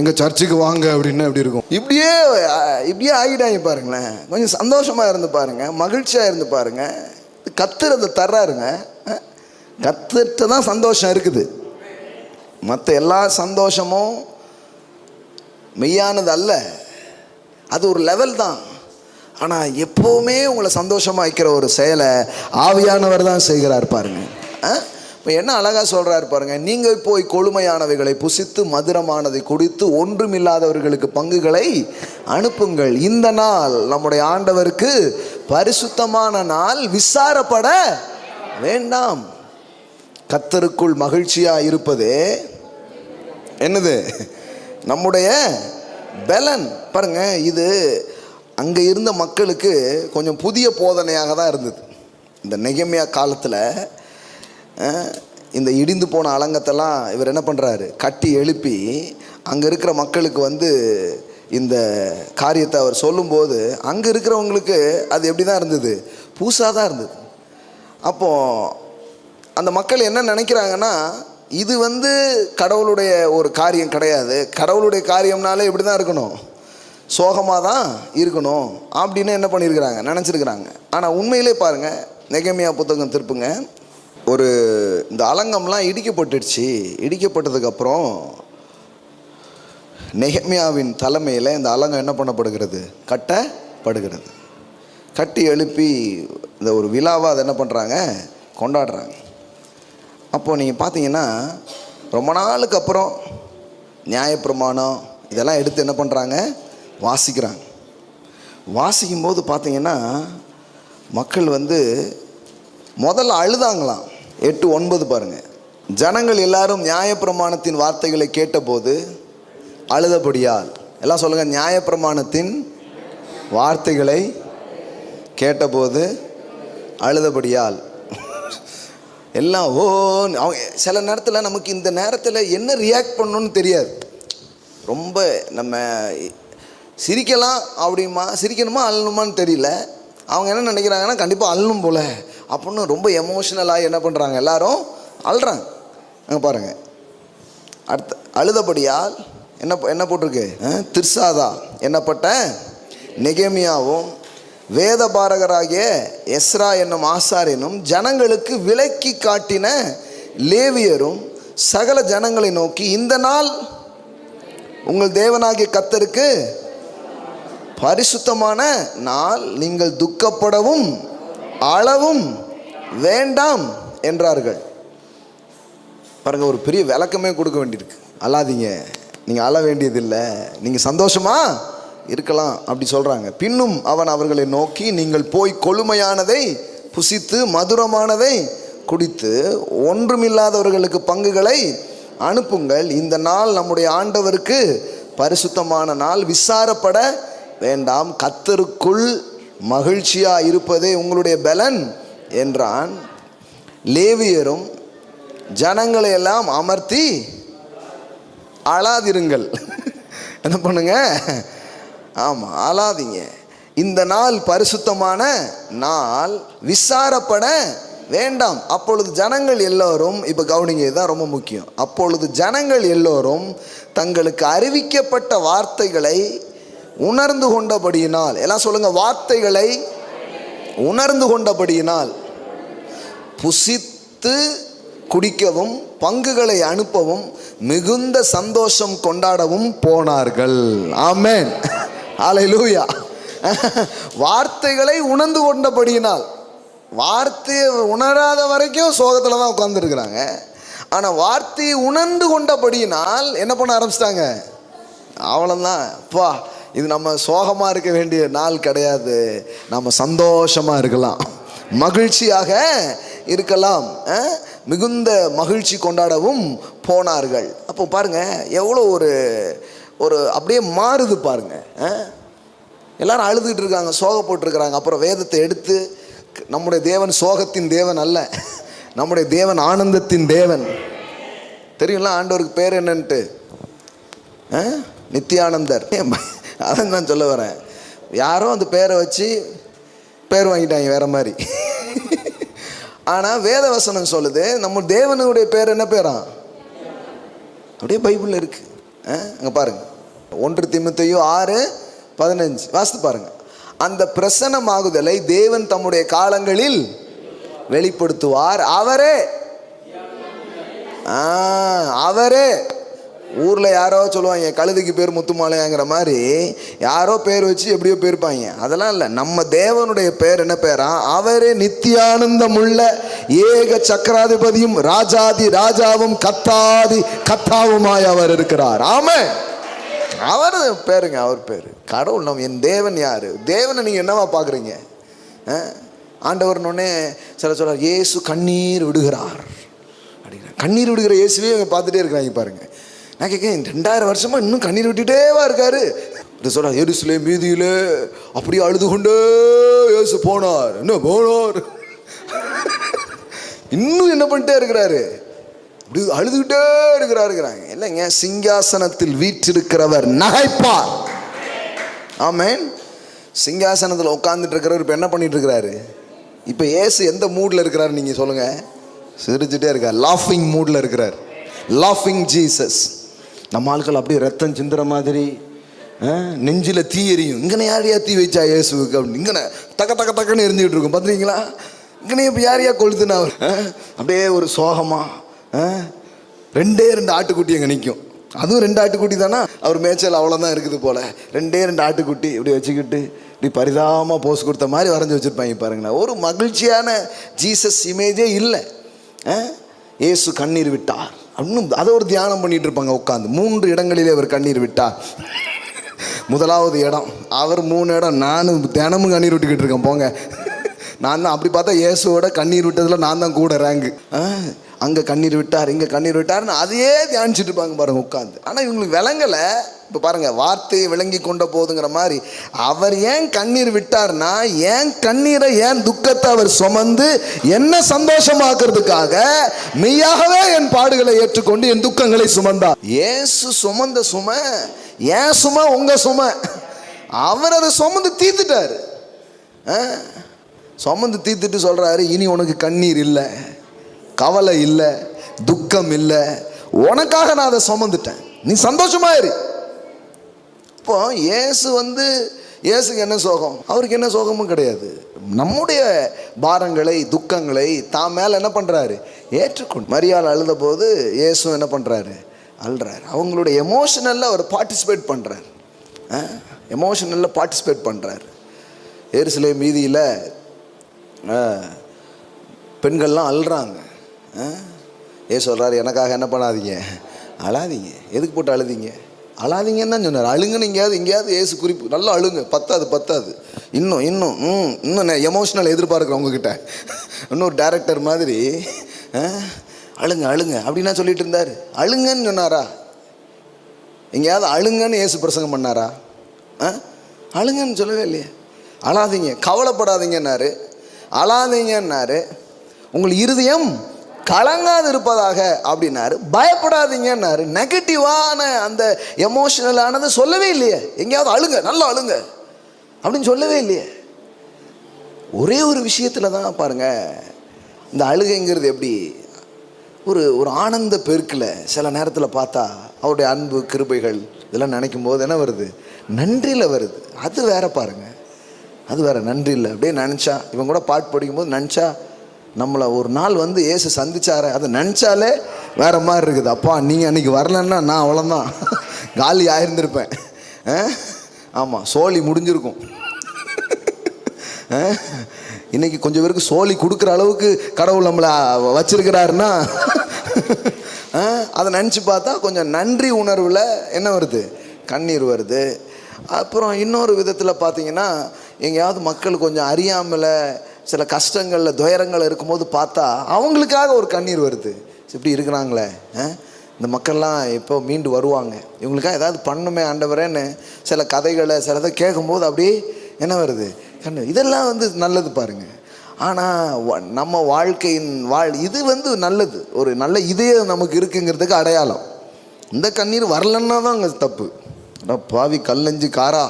எங்கள் சர்ச்சுக்கு வாங்க அப்படின்னு அப்படி இருக்கும். இப்படியே ஆகிட்டாங்க பாருங்களேன். கொஞ்சம் சந்தோஷமாக இருந்து பாருங்கள், மகிழ்ச்சியாக இருந்து பாருங்கள். கத்துறதை தர்றாருங்க. கத்துட்டு தான் சந்தோஷம் இருக்குது. மற்ற எல்லா சந்தோஷமும் மெய்யானது அல்ல, அது ஒரு லெவல் தான். ஆனால் எப்போவுமே உங்களை சந்தோஷமாக வைக்கிற ஒரு செயலை ஆவியானவர் தான் செய்கிறார் பாருங்க. இப்போ என்ன அழகாக சொல்கிறாரு பாருங்க. நீங்கள் போய் கொழுமையானவைகளை புசித்து மதுரமானதை குடித்து ஒன்றுமில்லாதவர்களுக்கு பங்குகளை அனுப்புங்கள். இந்த நாள் நம்முடைய ஆண்டவருக்கு பரிசுத்தமான நாள், விசாரப்பட வேண்டாம். கர்த்தருக்குள் மகிழ்ச்சியாக இருப்பதே என்னது? நம்முடைய பலன். பாருங்க, இது அங்கே இருந்த மக்களுக்கு கொஞ்சம் புதிய போதனையாக தான் இருந்தது. இந்த நெகேமியா காலத்தில் இந்த இடிந்து போன அலங்கத்தெல்லாம் இவர் என்ன பண்ணுறாரு, கட்டி எழுப்பி அங்கே இருக்கிற மக்களுக்கு இந்த காரியத்தை அவர் சொல்லும்போது அங்கே இருக்கிறவங்களுக்கு அது எப்படி தான் இருந்தது, புதுசாக தான் இருந்தது. அப்போது அந்த மக்கள் என்ன நினைக்கிறாங்கன்னா, இது கடவுளுடைய ஒரு காரியம் கிடையாது, கடவுளுடைய காரியம்னாலே இப்படி தான் இருக்கணும், சோகமாக தான் இருக்கணும் அப்படின்னு என்ன பண்ணியிருக்கிறாங்க, நினச்சிருக்கிறாங்க. ஆனால் உண்மையிலே பாருங்கள், நெகேமியா புத்தகம் திருப்புங்க. இந்த அலங்கம்லாம் இடிக்கப்பட்டுடுச்சு. இடிக்கப்பட்டதுக்கப்புறம் நெகேமியாவின் தலைமையில் இந்த அலங்கம் என்ன பண்ணப்படுகிறது, கட்டப்படுகிறது. கட்டி எழுப்பி இந்த ஒரு விழாவாக அதை என்ன பண்ணுறாங்க, கொண்டாடுறாங்க. அப்போது நீங்கள் பார்த்தீங்கன்னா ரொம்ப நாளுக்கு அப்புறம் நியாயப்பிரமாணம் இதெல்லாம் எடுத்து என்ன பண்ணுறாங்க, வாசிக்கிறாங்க. வாசிக்கும்போது பார்த்தீங்கன்னா மக்கள் முதல்ல அழுதாங்களாம். 8:9 பாருங்கள். ஜனங்கள் எல்லாரும் நியாயப்பிரமாணத்தின் வார்த்தைகளை கேட்டபோது அழுதபடியால், எல்லாம் சொல்லுங்கள், நியாயப்பிரமாணத்தின் வார்த்தைகளை கேட்டபோது அழுதபடியால். எல்லாம் அவங்க சில நேரத்தில் நமக்கு இந்த நேரத்தில் என்ன ரியாக்ட் பண்ணணும்னு தெரியாது. ரொம்ப நம்ம சிரிக்கலாம் அப்படிமா, சிரிக்கணுமா அழணுமான்னு தெரியல. அவங்க என்ன நினைக்கிறாங்கன்னா, கண்டிப்பாக அழணும் போல் அப்படின்னு ரொம்ப எமோஷ்னலாக என்ன பண்ணுறாங்க, எல்லாரும் அழுறாங்க. அங்கே பாருங்கள், அடுத்த அழுதபடியால் என்ன போட்டிருக்கு, திர்சாதா என்னப்பட்ட நெகேமியாவும் வேத பாரகராகிய எஸ்ரா என்னும் ஆசாரியனும் ஜனங்களுக்கு விலக்கி காட்டின லேவியரும் சகல ஜனங்களை நோக்கி, இந்த நாள் உங்கள் தேவனாகிய கர்த்தருக்கு பரிசுத்தமான நாள், நீங்கள் துக்கப்படவும் அழவும் வேண்டாம் என்றார்கள். பாருங்க, ஒரு பெரிய விளக்கமே கொடுக்க வேண்டியிருக்கு. அழாதீங்க, நீங்கள் அழ வேண்டியதில்லை, நீங்கள் சந்தோஷமா இருக்கலாம் அப்படி சொல்கிறாங்க. பின்னும் அவன் அவர்களை நோக்கி, நீங்கள் போய் கொழுமையானதை புசித்து மதுரமானதை குடித்து ஒன்றுமில்லாதவர்களுக்கு பங்குகளை அனுப்புங்கள். இந்த நாள் நம்முடைய ஆண்டவருக்கு பரிசுத்தமான நாள், விசாரப்பட வேண்டாம். கர்த்தருக்குள் மகிழ்ச்சியாக இருப்பதே உங்களுடைய பலன் என்றான். லேவியரும் ஜனங்களை எல்லாம் அமர்த்தி அழாதிருங்கள். என்ன பண்ணுங்க, ஆமாம், அழாதீங்க. இந்த நாள் பரிசுத்தமான நாள், விசாரப்பட வேண்டாம். அப்பொழுது ஜனங்கள் எல்லோரும், இப்போ கவனிங்க, இதுதான் ரொம்ப முக்கியம். அப்பொழுது ஜனங்கள் எல்லோரும் தங்களுக்கு அறிவிக்கப்பட்ட வார்த்தைகளை உணர்ந்து கொண்டபடியினால், எல்லாம் சொல்லுங்க, வார்த்தைகளை உணர்ந்து கொண்டபடியினால் புசித்து குடிக்கவும் பங்குகளை அனுப்பவும் மிகுந்த சந்தோஷம் கொண்டாடவும் போனார்கள். ஆமென், ஹல்லேலூயா. வார்த்தைகளை உணர்ந்து கொண்டபடியினால், வார்த்தையை உணராத வரைக்கும் சோகத்தில் தான் உட்கார்ந்துருக்கிறாங்க. ஆனால் வார்த்தையை உணர்ந்து கொண்டபடியினால் என்ன பண்ண ஆரம்பிச்சிட்டாங்க, அவ்வளோதான், அப்பா இது நம்ம சோகமாக இருக்க வேண்டிய நாள் கிடையாது. நம்ம சந்தோஷமாக இருக்கலாம், மகிழ்ச்சியாக இருக்கலாம். மிகுந்த மகிழ்ச்சி கொண்டாடவும் போனார்கள். அப்போ பாருங்க எவ்வளோ ஒரு அப்படியே மாறுது பாருங்க. எல்லாரும் அழுதுகிட்டு இருக்காங்க, சோகப்பட்டுருக்கிறாங்க. அப்புறம் வேதத்தை எடுத்து, நம்முடைய தேவன் சோகத்தின் தேவன் அல்ல, நம்முடைய தேவன் ஆனந்தத்தின் தேவன். தெரியுங்களா ஆண்டவருக்கு பேர் என்னன்ட்டு? நித்தியானந்தர். அதான் நான் சொல்ல வரேன். யாரோ அந்த பேரை வச்சு பேர் வாங்கிட்டாங்க வேற மாதிரி. ஆனால் வேத வசனம் சொல்லுது நம்ம தேவனுடைய பேர் என்ன பேரா? அப்படியே பைபிளில் இருக்கு. அங்கே பாருங்க, 1 தீமோத்தேயு 6:15 வாசித்து பாருங்க. அந்த பிரசன்னமாகுதலை தேவன் தம்முடைய காலங்களில் வெளிப்படுத்துவார். அவரே ஊரில் யாரோ சொல்லுவாங்க கழுதைக்கு பேர் முத்துமாலையாங்கிற மாதிரி யாரோ பேர் வச்சு எப்படியோ பேர்ப்பாங்க. அதெல்லாம் இல்லை, நம்ம தேவனுடைய பேர் என்ன பேரா? அவரே நித்தியானந்தம் உள்ள ஏக சக்கராதிபதியும் ராஜாதி ராஜாவும் கத்தாதி கத்தாவுமாய் அவர் இருக்கிறார். ஆமென். அவர் பேருங்க, அவர் பேர் கடவுள். நம்ம என் தேவன் யாரு? தேவனை நீங்கள் என்னவா பார்க்குறீங்க? ஆண்டவர்னோடனே சில சொல்றார் இயேசு கண்ணீர் விடுகிறார் அப்படிங்கிற. கண்ணீர் விடுகிற இயேசுவே இவங்க பார்த்துட்டே இருக்கிறாங்க பாருங்க. நான் கேட்க 2000 வருஷமா இன்னும் கண்ணீர் விட்டுட்டேவா இருக்காரு? சொல்றார் எருசலேம் வீதியில அப்படியே அழுது கொண்டே இயேசு போனார். என்ன போனார்? இன்னும் என்ன பண்ணிட்டே இருக்கிறாரு? அப்படி அழுதுகிட்டே இருக்கிறாருங்கிறாங்க. இல்லைங்க, சிங்காசனத்தில் வீற்றிருக்கிறவர் நகைப்பார். ஆமென். சிங்காசனத்தில் உட்காந்துட்டு இருக்கிறவர் இப்போ என்ன பண்ணிட்டு இருக்கிறாரு? இப்போ இயேசு எந்த மூடில் இருக்கிறாரு நீங்கள் சொல்லுங்க? சிரிச்சுட்டே இருக்கார், லாஃபிங் மூடில் இருக்கிறார். லாஃபிங் ஜீசஸ். நம்ம ஆட்கள் அப்படியே ரத்தம் சிந்துற மாதிரி, நெஞ்சில் தீ எரியும். இங்கன யாரையா தீ வச்சா இயேசுக்கு அப்படின்னு இங்கன தக்க தக்க தக்கன்னு எரிஞ்சுக்கிட்டு இருக்கும் பார்த்துருக்கீங்களா? இங்கனே இப்போ யாரையா கொளுத்துனா அவர் அப்படியே ஒரு சோகமா 2 ஆட்டுக்குட்டி அங்கே நிற்கும். அதுவும் 2 ஆட்டுக்குட்டி தானா? அவர் மேய்ச்சல் அவ்வளோதான் இருக்குது போல். 2 ஆட்டுக்குட்டி இப்படி வச்சுக்கிட்டு இப்படி பரிதாபமாக போஸ் கொடுத்த மாதிரி வரைஞ்சி வச்சுருப்பாங்க பாருங்களேன். ஒரு மகிழ்ச்சியான ஜீசஸ் இமேஜே இல்லை. இயேசு கண்ணீர் விட்டார் அப்படின்னு அதை ஒரு தியானம் பண்ணிட்டு இருப்பாங்க உட்காந்து. 3 இடங்களிலே அவர் கண்ணீர் விட்டார். முதலாவது இடம் அவர், 3 இடம் நானும் தினமும் கண்ணீர் விட்டுக்கிட்டு இருக்கேன் போங்க. நான் தான் அப்படி பார்த்தா இயேசுவோட கண்ணீர் விட்டதில் நான் தான் கூட ரேங்கு. அங்கே கண்ணீர் விட்டார், இங்கே கண்ணீர் விட்டார்னு அதையே தியானிச்சுட்டு இருப்பாங்க பாருங்க உட்காந்து. ஆனால் இவங்களுக்கு விளங்கலை. இப்போ பாருங்கள், வார்த்தையை விளங்கி கொண்ட போதுங்கிற மாதிரி அவர் ஏன் கண்ணீர் விட்டார்னா, ஏன் கண்ணீரை ஏன் துக்கத்தை அவர் சுமந்து என்ன சந்தோஷமாக்குறதுக்காக மெய்யாகவே என் பாடுகளை ஏற்றுக்கொண்டு என் துக்கங்களை சுமந்தார். இயேசு சுமந்த சுமை ஏன் சுமை? உங்க சுமை. அவர் அதை சுமந்து தீர்த்துட்டாரு. சுமந்து தீர்த்துட்டு சொல்றாரு, இனி உனக்கு கண்ணீர் இல்லை, கவலை இல்லை, துக்கம் இல்லை, உனக்காக நான் அதை சுமந்துட்டேன், நீ சந்தோஷமா இரு. இப்போ இயேசுக்கு என்ன சோகம்? அவருக்கு என்ன சோகமும் கிடையாது. நம்முடைய பாரங்களை துக்கங்களை தான் மேல என்ன பண்றாரு? ஏற்றுக்கொண்டு. மரியாள் அழுத போது இயேசு என்ன பண்றாரு? அழுறாரு. அவங்களுடைய எமோஷனல்ல அவர் பார்ட்டிசிபேட் பண்றாரு. எமோஷனல்ல பார்ட்டிசிபேட் பண்றாரு. எருசலேம் வீதியில் பெண்கள்லாம் அழுறாங்க. ஏன் சொல்கிறாரு, எனக்காக என்ன பண்ணாதீங்க, அழாதீங்க. எதுக்கு போட்டு அழுதீங்க? அழாதீங்கன்னு தான் சொன்னார். அழுங்கன்னு எங்கேயாவது ஏசு குறிப்பு நல்லா அழுங்க, பத்தாது இன்னும் எமோஷனல் எதிர்பார்க்குறேன் உங்ககிட்ட. இன்னொரு டைரக்டர் மாதிரி அழுங்க அப்படின்னா சொல்லிட்டு இருந்தார். அழுங்கன்னு சொன்னாரா? எங்கேயாவது அழுங்கன்னு ஏசு பிரசங்கம் பண்ணாரா? அழுங்கன்னு சொல்லவே இல்லையே. அழாதீங்க, கவலைப்படாதீங்கன்னாரு, அழாதீங்கன்னாரு. உங்கள் இருதயம் கலங்காது இருப்பதாக அப்படின்னாரு. பயப்படாதீங்கன்னாரு. நெகட்டிவான அந்த எமோஷனலானது சொல்லவே இல்லையே. எங்கேயாவது அழுங்க, நல்லா அழுங்க அப்படின்னு சொல்லவே இல்லையே. ஒரே ஒரு விஷயத்தில் தான் பாருங்க, இந்த அழுகைங்கிறது எப்படி ஒரு ஆனந்த பெருக்கில் சில நேரத்தில் பார்த்தா அவருடைய அன்பு கிருபைகள் இதெல்லாம் நினைக்கும் போது என்ன வருது? நன்றியில் வருது. அது வேற பாருங்க, அது வேற. நன்றி இல்லை அப்படியே நினச்சா, இவங்க கூட பாட்டு படிக்கும்போது நினச்சா நம்மளை ஒரு நாள் ஏசு சந்திச்சார, அதை நினச்சாலே வேற மாதிரி இருக்குது. அப்பா நீங்கள் அன்றைக்கி வரலன்னா நான் அவ்வளோதான் காலி ஆயிருந்திருப்பேன். ஆமாம், சோழி முடிஞ்சிருக்கும். இன்னைக்கு கொஞ்சம் பேருக்கு சோழி கொடுக்குற அளவுக்கு கடவுள் நம்மளை வச்சிருக்கிறாருன்னா அதை நினச்சி பார்த்தா கொஞ்சம் நன்றி உணர்வில் என்ன வருது? கண்ணீர் வருது. அப்புறம் இன்னொரு விதத்தில் பார்த்தீங்கன்னா, எங்கேயாவது மக்கள் கொஞ்சம் அறியாமல் சில கஷ்டங்களில் துயரங்கள் இருக்கும்போது பார்த்தா அவங்களுக்காக ஒரு கண்ணீர் வருது. இப்படி இருக்கிறாங்களே, இந்த மக்கள்லாம் எப்போ மீண்டு வருவாங்க, இவங்களுக்காக ஏதாவது பண்ணுமே ஆண்டவரேன்னு சில கதைகளை சிலதை கேட்கும்போது அப்படியே என்ன வருது, கண்ணு. இதெல்லாம் நல்லது பாருங்கள். ஆனால் நம்ம வாழ்க்கையின் இது நல்லது, ஒரு நல்ல இதயம் நமக்கு இருக்குங்கிறதுக்கு அடையாளம். இந்த கண்ணீர் வரலன்னா தான் அங்கே தப்பு. பாவி கல்லஞ்சு காரா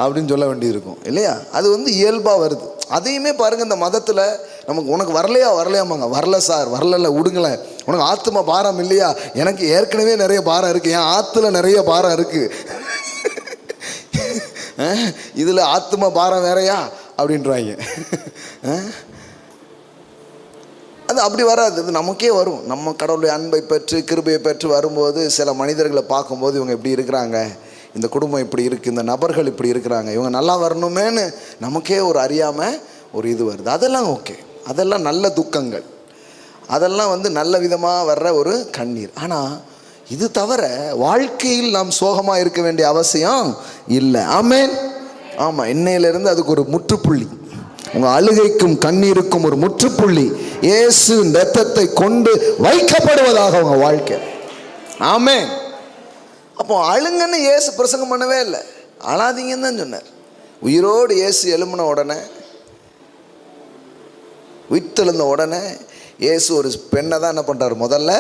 அப்படின்னு சொல்ல வேண்டியிருக்கும் இல்லையா? அது இயல்பாக வருது. அதையுமே பாருங்கள், இந்த மதத்தில் நமக்கு உனக்கு வரலையாமாங்க, வரல சார், வரல விடுங்களேன், உனக்கு ஆத்ம பாரம் இல்லையா? எனக்கு ஏற்கனவே நிறைய பாரம் இருக்குது, என் ஆற்றுல நிறைய பாரம் இருக்குது, இதில் ஆத்ம பாரம் வேறையா அப்படின்றாங்க. அது அப்படி வராது, அது நமக்கே வரும். நம்ம கடவுளுடைய அன்பை பெற்று கிருபையை பெற்று வரும்போது சில மனிதர்களை பார்க்கும்போது இவங்க இப்படி இருக்கிறாங்க, இந்த குடும்பம் இப்படி இருக்குது, இந்த நபர்கள் இப்படி இருக்கிறாங்க, இவங்க நல்லா வரணுமேன்னு நமக்கே ஒரு அறியாமல் ஒரு இது வருது. அதெல்லாம் ஓகே, அதெல்லாம் நல்ல துக்கங்கள், அதெல்லாம் நல்ல விதமாக வர்ற ஒரு கண்ணீர். ஆனால் இது தவிர வாழ்க்கையில் நாம் சோகமாக இருக்க வேண்டிய அவசியம் இல்லை. ஆமென். ஆமாம், இன்னையிலிருந்து அதுக்கு ஒரு முற்றுப்புள்ளி, உங்கள் அழுகைக்கும் கண்ணீருக்கும் ஒரு முற்றுப்புள்ளி இயேசு இரத்தத்தை கொண்டு வைக்கப்படுவதாக உங்கள் வாழ்க்கை. ஆமென். அப்போ அழுங்கன்னு இயேசு பிரசங்கம் பண்ணவே இல்லை, அழாதீங்கன்னு தான் சொன்னார். உயிரோடு இயேசு எழும்பின உடனே, உயிர்த்தெழுந்த உடனே இயேசு ஒரு பெண்ணை தான் என்ன பண்ணுறாரு, முதல்ல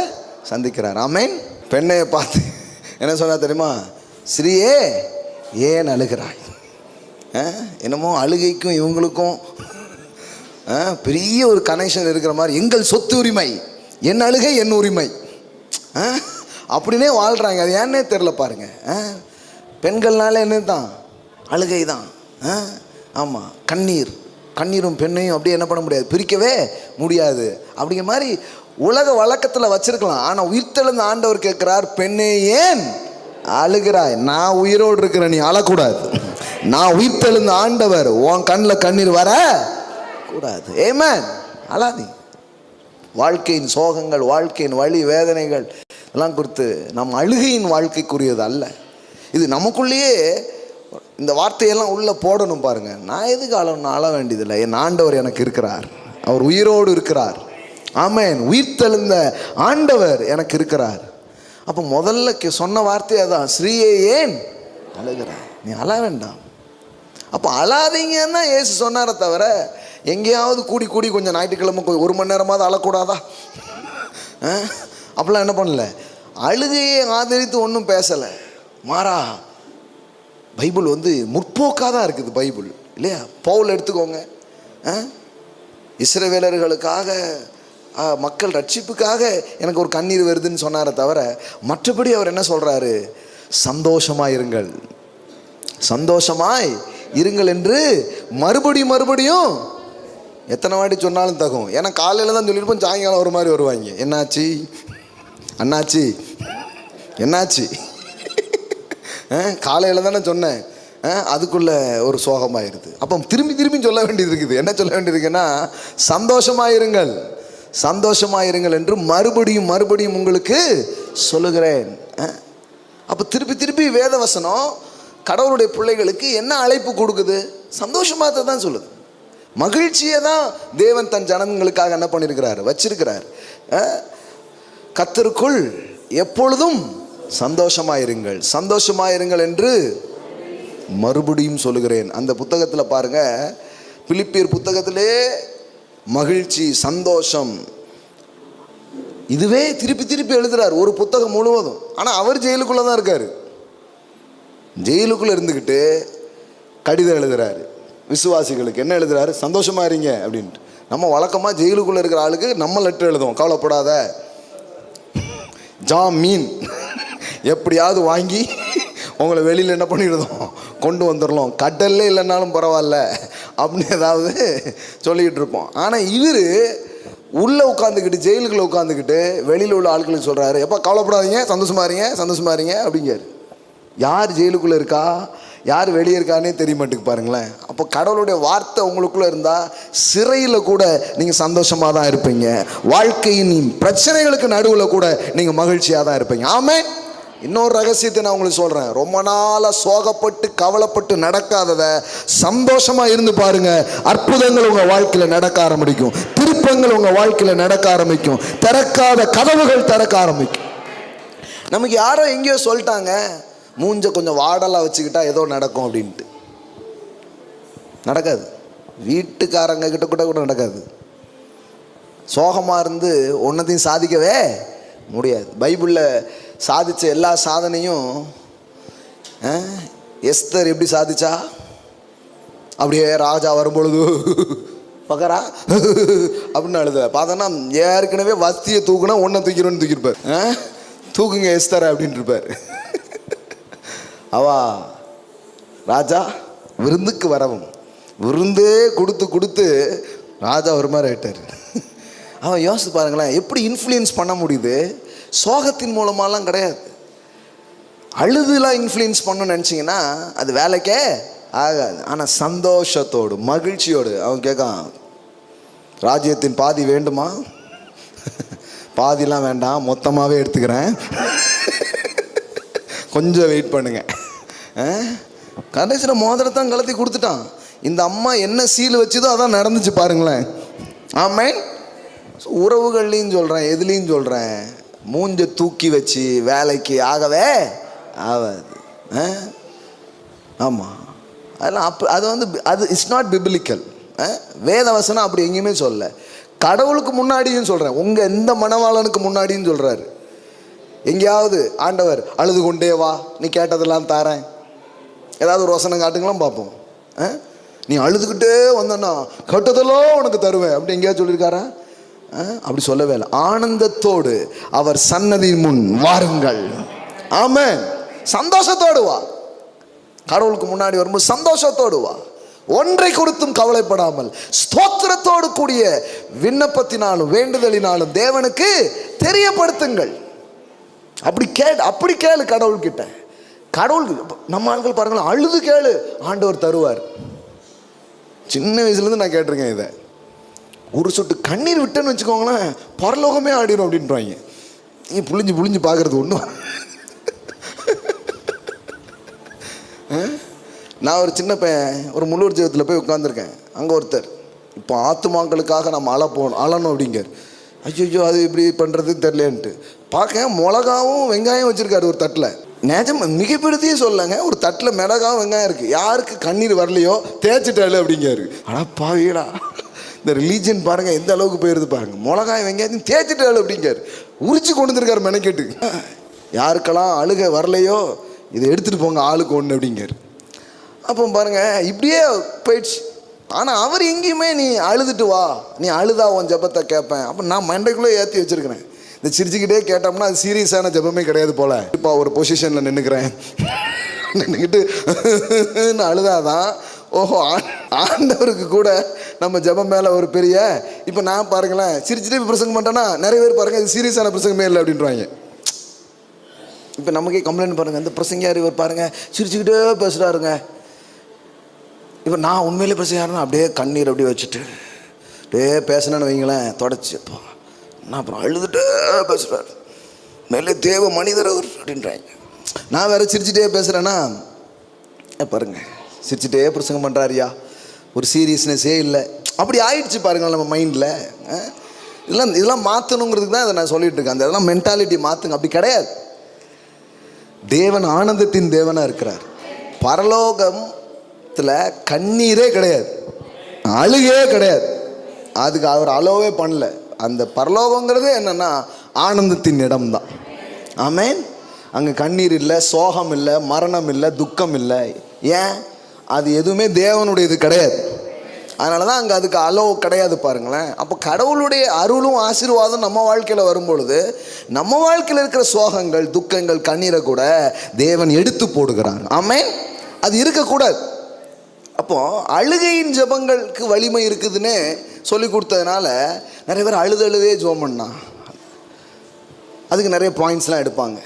சந்திக்கிறார். ஆமென். பெண்ணையை பார்த்து என்ன சொன்னா தெரியுமா? ஸ்ரீயே ஏன் அழுகிறாய்? என்னமோ அழுகைக்கும் இவங்களுக்கும் பெரிய ஒரு கனெக்ஷன் இருக்கிற மாதிரி, எங்கள் சொத்து உரிமை, என் அழுகை என் உரிமை அப்படின்னே வாழ்கிறாங்க. அது ஏன்னே தெரில பாருங்க. பெண்கள்னால என்ன தான், அழுகை தான். ஆமாம், கண்ணீரும் பெண்ணையும் அப்படியே என்ன பண்ண முடியாது, பிரிக்கவே முடியாது. அப்படிங்கிற மாதிரி உலக வழக்கத்தில் வச்சிருக்கலாம். ஆனால் உயிர்த்தெழுந்த ஆண்டவர் கேட்குறார், பெண்ணே ஏன் அழுகிறாய்? நான் உயிரோடு இருக்கிறேன், நீ அழக்கூடாது. நான் உயிர்த்தெழுந்த ஆண்டவர், உன் கண்ணில் கண்ணீர் வர கூடாது. ஆமென். அழாதீங்க. வாழ்க்கையின் சோகங்கள், வாழ்க்கையின் வலி வேதனைகள் எல்லாம் குறித்து நம் அழுகையின் வாழ்க்கைக்குரியது அல்ல. இது நமக்குள்ளேயே இந்த வார்த்தையெல்லாம் உள்ளே போடணும் பாருங்க. நான் எதுக்கு அழ வேண்டியதில்லை, என் ஆண்டவர் எனக்கு இருக்கிறார், அவர் உயிரோடு இருக்கிறார். ஆமென். உயிர்த்தெழுந்த ஆண்டவர் எனக்கு இருக்கிறார். அப்போ முதல்ல சொன்ன வார்த்தையே தான், ஸ்ரீயே ஏன் அழுகிறாய்? நீ அழ வேண்டாம். அப்போ அழாதீங்கன்னா இயேசு சொன்னாரே தவிர, எங்கேயாவது கூடி கொஞ்சம் ஞாயிற்றுக்கிழமை ஒரு மணி நேரமாவது அழக்கூடாதா? அப்படிலாம் என்ன பண்ணல, அழுகையை ஆதரித்து ஒன்றும் பேசலை. மாறா பைபிள் முற்போக்காக தான் இருக்குது பைபிள் இல்லையா? பவுல் எடுத்துக்கோங்க, இஸ்ரவேலர்களுக்காக மக்கள் ரட்சிப்புக்காக எனக்கு ஒரு கண்ணீர் வருதுன்னு சொன்னாரே தவிர, மற்றபடி அவர் என்ன சொல்கிறாரு? சந்தோஷமாயிருங்கள், சந்தோஷமாய் இருங்கள் என்று மறுபடியும் எத்தனை வாட்டி சொன்னாலும் தகும். ஏன்னா காலையில் தான் சொல்லியிருப்போம், சாயங்காலம் ஒரு மாதிரி வருவாங்க, என்னாச்சு அண்ணாச்சி என்னாச்சு, காலையில் தானே சொன்னேன், அதுக்குள்ளே ஒரு சோகமாயிருது. அப்போ திரும்பி சொல்ல வேண்டியது இருக்குது. என்ன சொல்ல வேண்டியிருக்குன்னா, சந்தோஷமாயிருங்கள் என்று மறுபடியும் உங்களுக்கு சொல்லுகிறேன். அப்போ திருப்பி வேத வசனம் கடவுளுடைய பிள்ளைகளுக்கு என்ன அழைப்பு கொடுக்குது? சந்தோஷமாக தான் சொல்லுது. மகிழ்ச்சியை தான் தேவன் தன் ஜனங்களுக்காக என்ன பண்ணியிருக்கிறார், வச்சிருக்கிறார். கர்த்தருக்குள் எப்பொழுதும் சந்தோஷமாயிருங்கள் என்று மறுபடியும் சொல்லுகிறேன். அந்த புத்தகத்தில் பாருங்க, பிலிப்பியர் புத்தகத்திலே மகிழ்ச்சி, சந்தோஷம், இதுவே திருப்பி எழுதுறார் ஒரு புத்தகம் முழுவதும். ஆனால் அவர் ஜெயிலுக்குள்ளே தான் இருக்கார். ஜெயிலுக்குள்ளே இருந்துக்கிட்டு கடிதம் எழுதுறாரு விசுவாசிகளுக்கு. என்ன எழுதுறாரு? சந்தோஷமா இருங்க அப்படின்ட்டு. நம்ம வழக்கமாக ஜெயிலுக்குள்ளே இருக்கிற ஆளுக்கு நம்ம லெட்டர் எழுதுவோம், கவலைப்படாத, ஜாமீன் எப்படியாவது வாங்கி உங்களை வெளியில் என்ன பண்ணிடுதோம், கொண்டு வந்துடலாம், கடல்ல இல்லைன்னாலும் பரவாயில்ல அப்படின்னு ஏதாவது சொல்லிக்கிட்டு இருப்போம். ஆனால் இவர் உள்ளே உட்காந்துக்கிட்டு, ஜெயிலுக்குள்ளே உட்காந்துக்கிட்டு வெளியில் உள்ள ஆட்களுக்கு சொல்கிறாரு, எப்போ கவலைப்படாதீங்க, சந்தோஷமா இருங்க அப்படிங்காரு. யார் ஜெயிலுக்குள்ளே இருக்கா, யார் வெளியே இருக்கானே தெரிய மாட்டேங்குது பாருங்களேன். அப்போ கடவுளுடைய வார்த்தை உங்களுக்குள்ளே இருந்தால் சிறையில் கூட நீங்கள் சந்தோஷமாக தான் இருப்பீங்க. வாழ்க்கையின் பிரச்சனைகளுக்கு நடுவில் கூட நீங்கள் மகிழ்ச்சியாக தான் இருப்பீங்க. ஆமென். இன்னொரு ரகசியத்தை நான் உங்களுக்கு சொல்கிறேன். ரொம்ப நாளாக சோகப்பட்டு கவலைப்பட்டு நடக்காதத சந்தோஷமாக இருந்து பாருங்க. அற்புதங்கள் உங்கள் வாழ்க்கையில் நடக்க ஆரம்பிக்கும். திருப்பங்கள் உங்கள் வாழ்க்கையில் நடக்க ஆரம்பிக்கும். திறக்காத கதவுகள் திறக்க ஆரம்பிக்கும். நமக்கு யாரோ எங்கேயோ சொல்லிட்டாங்க, மூஞ்ச கொஞ்சம் வாடலாக வச்சுக்கிட்டா ஏதோ நடக்கும் அப்படின்ட்டு. நடக்காது. வீட்டுக்காரங்க கிட்ட கூட நடக்காது. சோகமாக இருந்து ஒன்றத்தையும் சாதிக்கவே முடியாது. பைபிளில் சாதித்த எல்லா சாதனையும் எஸ்தர் எப்படி சாதிச்சா? அப்படியே ராஜா வரும்பொழுது பக்கரா அப்படின்னு அழுத பார்த்தோன்னா, ஏற்கனவே வஸ்தியை தூக்குனா ஒன்றை தூக்கிறோன்னு தூக்கியிருப்பார். தூக்குங்க எஸ்தர் அப்படின்ட்டு இருப்பார். அவா ராஜா விருந்துக்கு வரவும் விருந்தே கொடுத்து ராஜா ஒரு மாதிரி ஆயிட்டார். அவன் யோசித்து பாருங்களேன், எப்படி இன்ஃப்ளூயன்ஸ் பண்ண முடியுது? சோகத்தின் மூலமாலாம் கிடையாது. அழுதுலாம் இன்ஃப்ளூயன்ஸ் பண்ணணும்னு நினச்சிங்கன்னா அது வேலைக்கே ஆகாது. ஆனால் சந்தோஷத்தோடு மகிழ்ச்சியோடு அவன் கேட்கான், ராஜ்யத்தின் பாதி வேண்டுமா? பாதிலாம் வேண்டாம், மொத்தமாகவே எடுத்துக்கிறேன், கொஞ்சம் வெயிட் பண்ணுங்க. கடைசியில் மோதிரத்தான் கலத்தி கொடுத்துட்டான். இந்த அம்மா என்ன சீல் வச்சுதோ அதான் நடந்துச்சு பாருங்களேன். ஆமென். உறவுகள்லையும் சொல்கிறேன், எதுலேயும் சொல்கிறேன், மூஞ்ச தூக்கி வச்சு வேலைக்கு ஆகவே ஆகாது. ஆமாம், அதெல்லாம் அது இட்ஸ் நாட் பிபிலிக்கல். வேதவசனம் அப்படி எங்கேயுமே சொல்ல. கடவுளுக்கு முன்னாடியும் சொல்கிறேன், உங்கள் எந்த மணவாளனுக்கு முன்னாடியும் சொல்கிறாரு. எங்கேயாவது ஆண்டவர் அழுது கொண்டே வா, நீ கேட்டதெல்லாம் தாரேன், ஏதாவது ஒரு வசனம் காட்டுங்களாம் பார்ப்போம். நீ அழுதுகிட்டே வந்தன்னா கேட்டதெல்லாம் உனக்கு தருவேன் அப்படி எங்கேயாவது சொல்லியிருக்காரா? அப்படி சொல்லவே இல்லை. ஆனந்தத்தோடு அவர் சன்னதியின் முன் வாருங்கள். ஆமென். சந்தோஷத்தோடு வா. கடவுளுக்கு முன்னாடி வரும்போது சந்தோஷத்தோடு வா. ஒன்றை குறித்தும் கவலைப்படாமல் ஸ்தோத்திரத்தோடு கூடிய விண்ணப்பத்தினாலும் வேண்டுதலினாலும் தேவனுக்கு தெரியப்படுத்துங்கள். அப்படி கேளு கடவுள்கிட்ட. கடவுளுக்கு நம்ம ஆட்கள் பாருங்களேன், அழுது கேளு, ஆண்டவர் தருவார். சின்ன வயசுலேருந்து நான் கேட்டிருக்கேன் இதை. ஒரு சொட்டு கண்ணீர் விட்டேன்னு வச்சுக்கோங்களேன், பரலோகமே ஆடிடும் அப்படின்றாங்க. நீ புளிஞ்சு பார்க்கறது ஒன்றும். நான் ஒரு சின்ன பையன் ஒரு முள்ளூர் ஜெபத்தில் போய் உட்காந்துருக்கேன். அங்கே ஒருத்தர், இப்போ ஆத்துமாக்களுக்காக நம்ம அழணும் அப்படிங்கார். ஐயோ அது இப்படி பண்ணுறதுன்னு தெரியலேன்ட்டு பார்க்க மிளகாவும் வெங்காயம் வச்சுருக்காரு ஒரு தட்டில். நிஜம் மிகப்படுத்தியே சொல்லலைங்க, ஒரு தட்டில் மிளகாவும் வெங்காயம் இருக்குது. யாருக்கு கண்ணீர் வரலையோ தேய்ச்சிட்டாரு அப்படிங்காரு. ஆனால் பாவீடா, இந்த ரிலீஜன் பாருங்கள் எந்த அளவுக்கு போயிருது பாருங்கள். மிளகாய் வெங்காயத்தையும் தேய்ச்சிட்டாரு அப்படிங்காரு. உரிச்சு கொண்டு வந்துருக்காரு மெனக்கெட்டு. யாருக்கெல்லாம் அழுக வரலையோ இதை எடுத்துகிட்டு போங்க ஆளுக்கு ஒன்று அப்படிங்காரு. அப்போ பாருங்கள் இப்படியே போயிடுச்சு. ஆனால் அவர் எங்கேயுமே நீ அழுதுட்டு வா, நீ அழுதா உன் ஜபத்தை கேட்பேன். அப்போ நான் மண்டைக்குள்ளே ஏற்றி வச்சுருக்கிறேன். இந்த சிரிச்சுக்கிட்டே கேட்டோம்னா அது சீரியஸான ஜபமே கிடையாது போல். இப்போ ஒரு பொசிஷனில் நின்றுக்கிட்டு அழுதாதான் ஓஹோ ஆண்டவருக்கு கூட நம்ம ஜபம் மேலே ஒரு பெரிய. இப்போ நான் பாருங்களேன் சிரிச்சுட்டே பிரசங்கம் பண்ணிட்டேன்னா நிறைய பேர் பாருங்கள் இது சீரியஸான பிரசங்கமே இல்லை அப்படின்றாங்க. இப்போ நமக்கே கம்ப்ளைண்ட் பாருங்கள், இந்த பிரசங்கியார் இவர் பாருங்கள் சிரிச்சுக்கிட்டே பேசுகிறாருங்க. இப்போ நான் உண்மையிலே பிரசங்காருன்னா அப்படியே கண்ணீர் அப்படியே வச்சுட்டு அப்படியே பேசினேன்னு வைங்களேன், தொடச்சிப்போ நான் அப்புறம் அழுதுகிட்டே பேசுகிறார், மேலே தேவ மனிதர் அவர் அப்படின்றாங்க. நான் வேறு சிரிச்சுட்டே பேசுகிறேன்னா பாருங்க சிரிச்சுட்டே பிரசங்கம் பண்ணுறாரியா, ஒரு சீரியஸ்னஸே இல்லை. அப்படி ஆயிடுச்சு பாருங்கள் நம்ம மைண்டில். இதெல்லாம் மாற்றணுங்கிறதுக்கு தான் இதை நான் சொல்லிட்டு இருக்கேன். அந்த இதெல்லாம் மென்டாலிட்டி மாற்றுங்க. அப்படி கிடையாது. தேவன் ஆனந்தத்தின் தேவனாக இருக்கிறார். பரலோகத்தில் கண்ணீரே கிடையாது, அழுகே கிடையாது. அதுக்கு அவர் அலோவே பண்ணல. அந்த பரலோகங்கிறது என்னன்னா ஆனந்தத்தின் இடம்தான். ஆமென். அங்கே கண்ணீர் இல்லை, சோகம் இல்லை, மரணம் இல்லை, துக்கம் இல்லை. ஏன்? அது எதுவுமே தேவனுடையது கிடையாது. அதனால தான் அங்கே அதுக்கு அலோ கிடையாது பாருங்களேன். அப்போ கடவுளுடைய அருளும் ஆசீர்வாதம் நம்ம வாழ்க்கையில் வரும்பொழுது நம்ம வாழ்க்கையில் இருக்கிற சோகங்கள், துக்கங்கள், கண்ணீரை கூட தேவன் எடுத்து போடுகிறார். ஆமென். அது இருக்கக்கூடாது. அப்போ அழுகையின் ஜெபங்களுக்கு வலிமை இருக்குதுன்னு சொல்லி கொடுத்ததுனால நிறைய பேர் அழுதே ஜெபம் பண்ணா அதுக்கு நிறைய பாயிண்ட்ஸ்லாம் எடுப்பாங்க.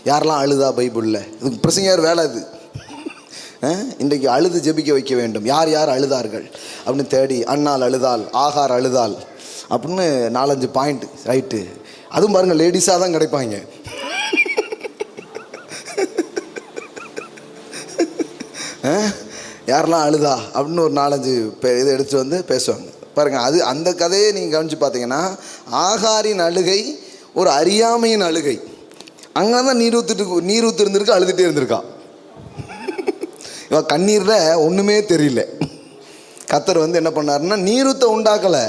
யாரெல்லாம் அழுதா பைபிளில், இதுக்கு பிரசங்கியார் வேலை அது. இன்றைக்கு அழுது ஜெபிக்க வைக்க வேண்டும். யார் யார் அழுதார்கள் அப்படின்னு தேடி, அண்ணால் அழுதாள், ஆகார் அழுதாள் அப்படின்னு 4-5 பாயிண்ட் ரைட்டு. அதுவும் பாருங்கள் லேடிஸாக தான் கிடைப்பாங்க. யாரெல்லாம் அழுதா அப்படின்னு ஒரு 4-5 இதை எடுத்துகிட்டு வந்து பேசுவாங்க பாருங்கள். அது அந்த கதையை நீங்கள் கவனித்து பார்த்தீங்கன்னா, ஆகாரின் அழுகை ஒரு அறியாமையின் அழுகை. அங்கே தான் நீர் ஊற்று இருந்திருக்கு, அழுதுகிட்டே இருந்திருக்கான். இவன் கண்ணீரில் ஒன்றுமே தெரியல. கர்த்தர் வந்து என்ன பண்ணாருன்னா, நீரூற்றை உண்டாக்கலை,